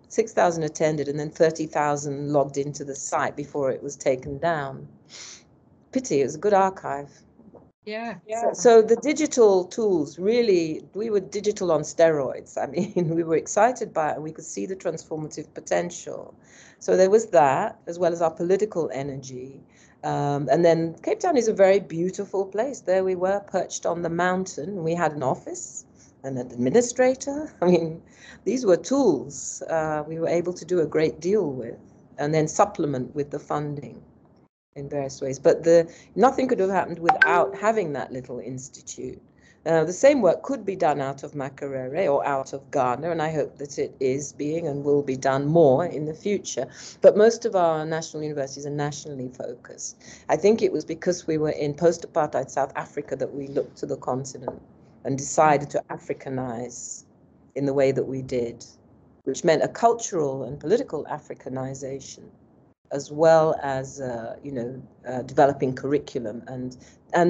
6,000 attended, and then 30,000 logged into the site before it was taken down. Pity, it was a good archive. Yeah. So the digital tools, really, we were digital on steroids. I mean, we were excited by it, and we could see the transformative potential. So there was that, as well as our political energy. And then Cape Town is a very beautiful place. There we were, perched on the mountain. We had an office, an administrator. I mean, these were tools we were able to do a great deal with. and then supplement with the funding in various ways. But nothing could have happened without having that little institute. The same work could be done out of Makerere or out of Ghana, and I hope that it is being and will be done more in the future. But most of our national universities are nationally focused. I think it was because we were in post-apartheid South Africa that we looked to the continent and decided to Africanize in the way that we did, which meant a cultural and political Africanization, as well as developing curriculum and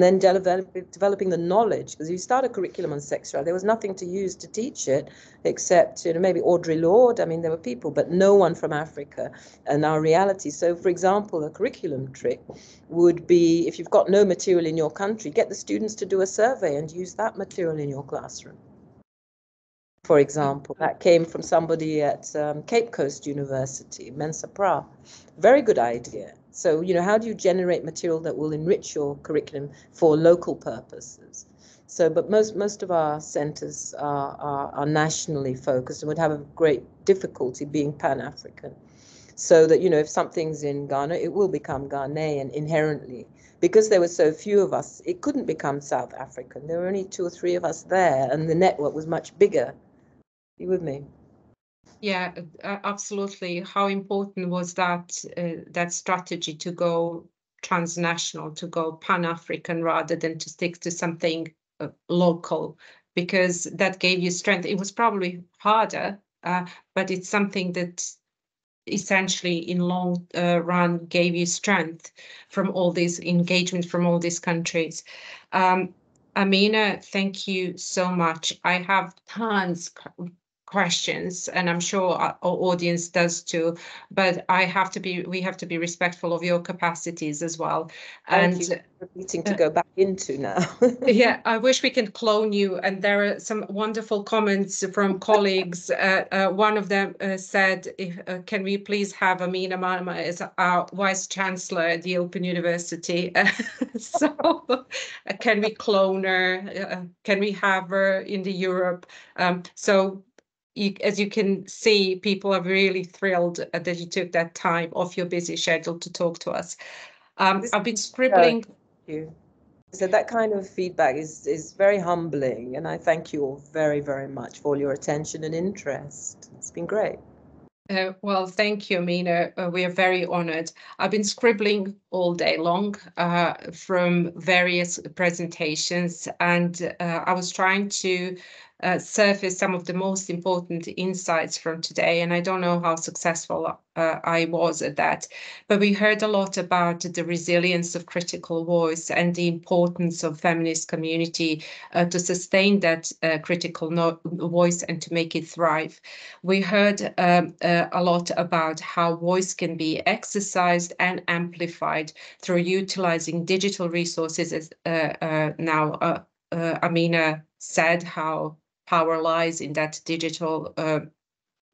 then developing the knowledge. Because you start a curriculum on sexuality, there was nothing to use to teach it except maybe Audre Lorde. I mean, there were people, but no one from Africa and our reality. So, for example, a curriculum trick would be, if you've got no material in your country, get the students to do a survey and use that material in your classroom. For example, that came from somebody at Cape Coast University, Mensa Pra. Very good idea. So, how do you generate material that will enrich your curriculum for local purposes? So, but most of our centers are nationally focused and would have a great difficulty being Pan-African. So that, if something's in Ghana, it will become Ghanaian inherently. Because there were so few of us, it couldn't become South African. There were only 2 or 3 of us there, and the network was much bigger. You with me? Yeah, absolutely. How important was that strategy to go transnational, to go Pan-African rather than to stick to something local, because that gave you strength. It was probably harder, but it's something that essentially in long run gave you strength from all this engagement from all these countries. Amina, thank you so much. I have tons questions, and I'm sure our audience does too, but we have to be respectful of your capacities as well. Thank you for meeting to go back into now. Yeah, I wish we can clone you. And there are some wonderful comments from colleagues. One of them said, can we please have Amina Mama as our Vice Chancellor at the Open University? So can we clone her? Can we have her in the Europe? As you can see, people are really thrilled that you took that time off your busy schedule to talk to us. I've been scribbling. Thank you. So that kind of feedback is very humbling, and I thank you all very, very much for all your attention and interest. It's been great. Well, thank you, Amina. We are very honored. I've been scribbling all day long from various presentations, and I was trying to surface some of the most important insights from today, and I don't know how successful I was at that, but we heard a lot about the resilience of critical voice and the importance of feminist community to sustain that critical voice and to make it thrive. We heard a lot about how voice can be exercised and amplified through utilizing digital resources, as now Amina said, how power lies in that digital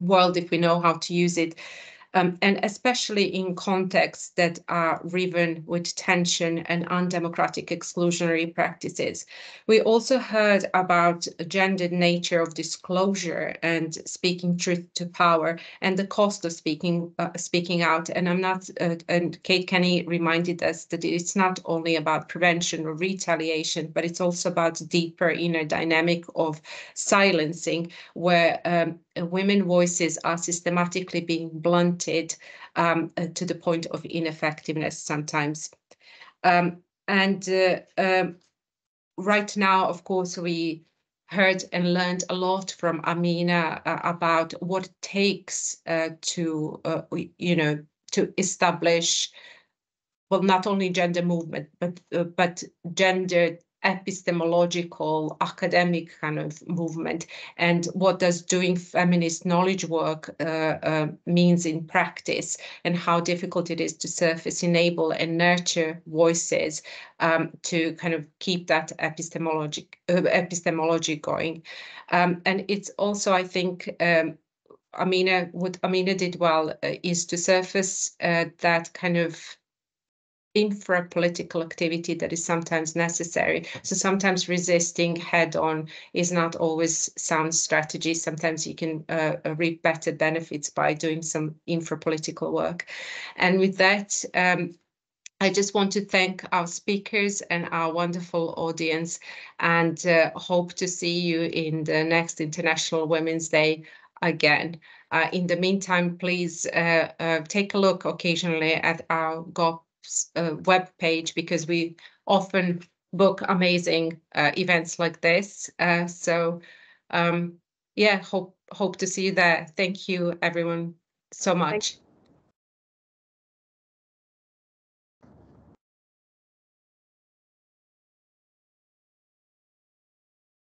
world if we know how to use it. And especially in contexts that are riven with tension and undemocratic exclusionary practices. We also heard about the gendered nature of disclosure and speaking truth to power and the cost of speaking out. And and Kate Kenny reminded us that it's not only about prevention or retaliation, but it's also about deeper inner dynamic of silencing, where women voices are systematically being blunted to the point of ineffectiveness sometimes. Right now, of course, we heard and learned a lot from Amina about what it takes to establish, well, not only gender movement, but gender epistemological academic kind of movement, and what does doing feminist knowledge work means in practice, and how difficult it is to surface, enable and nurture voices to kind of keep that epistemology going. And it's also, I think, what Amina did well is to surface that kind of infra-political activity that is sometimes necessary. So sometimes resisting head-on is not always sound strategy. Sometimes you can reap better benefits by doing some infra-political work. And with that, I just want to thank our speakers and our wonderful audience, and hope to see you in the next International Women's Day again. In the meantime, please take a look occasionally at our GOP's web page, because we often book amazing events like this. Yeah, hope to see you there. Thank you, everyone, so much.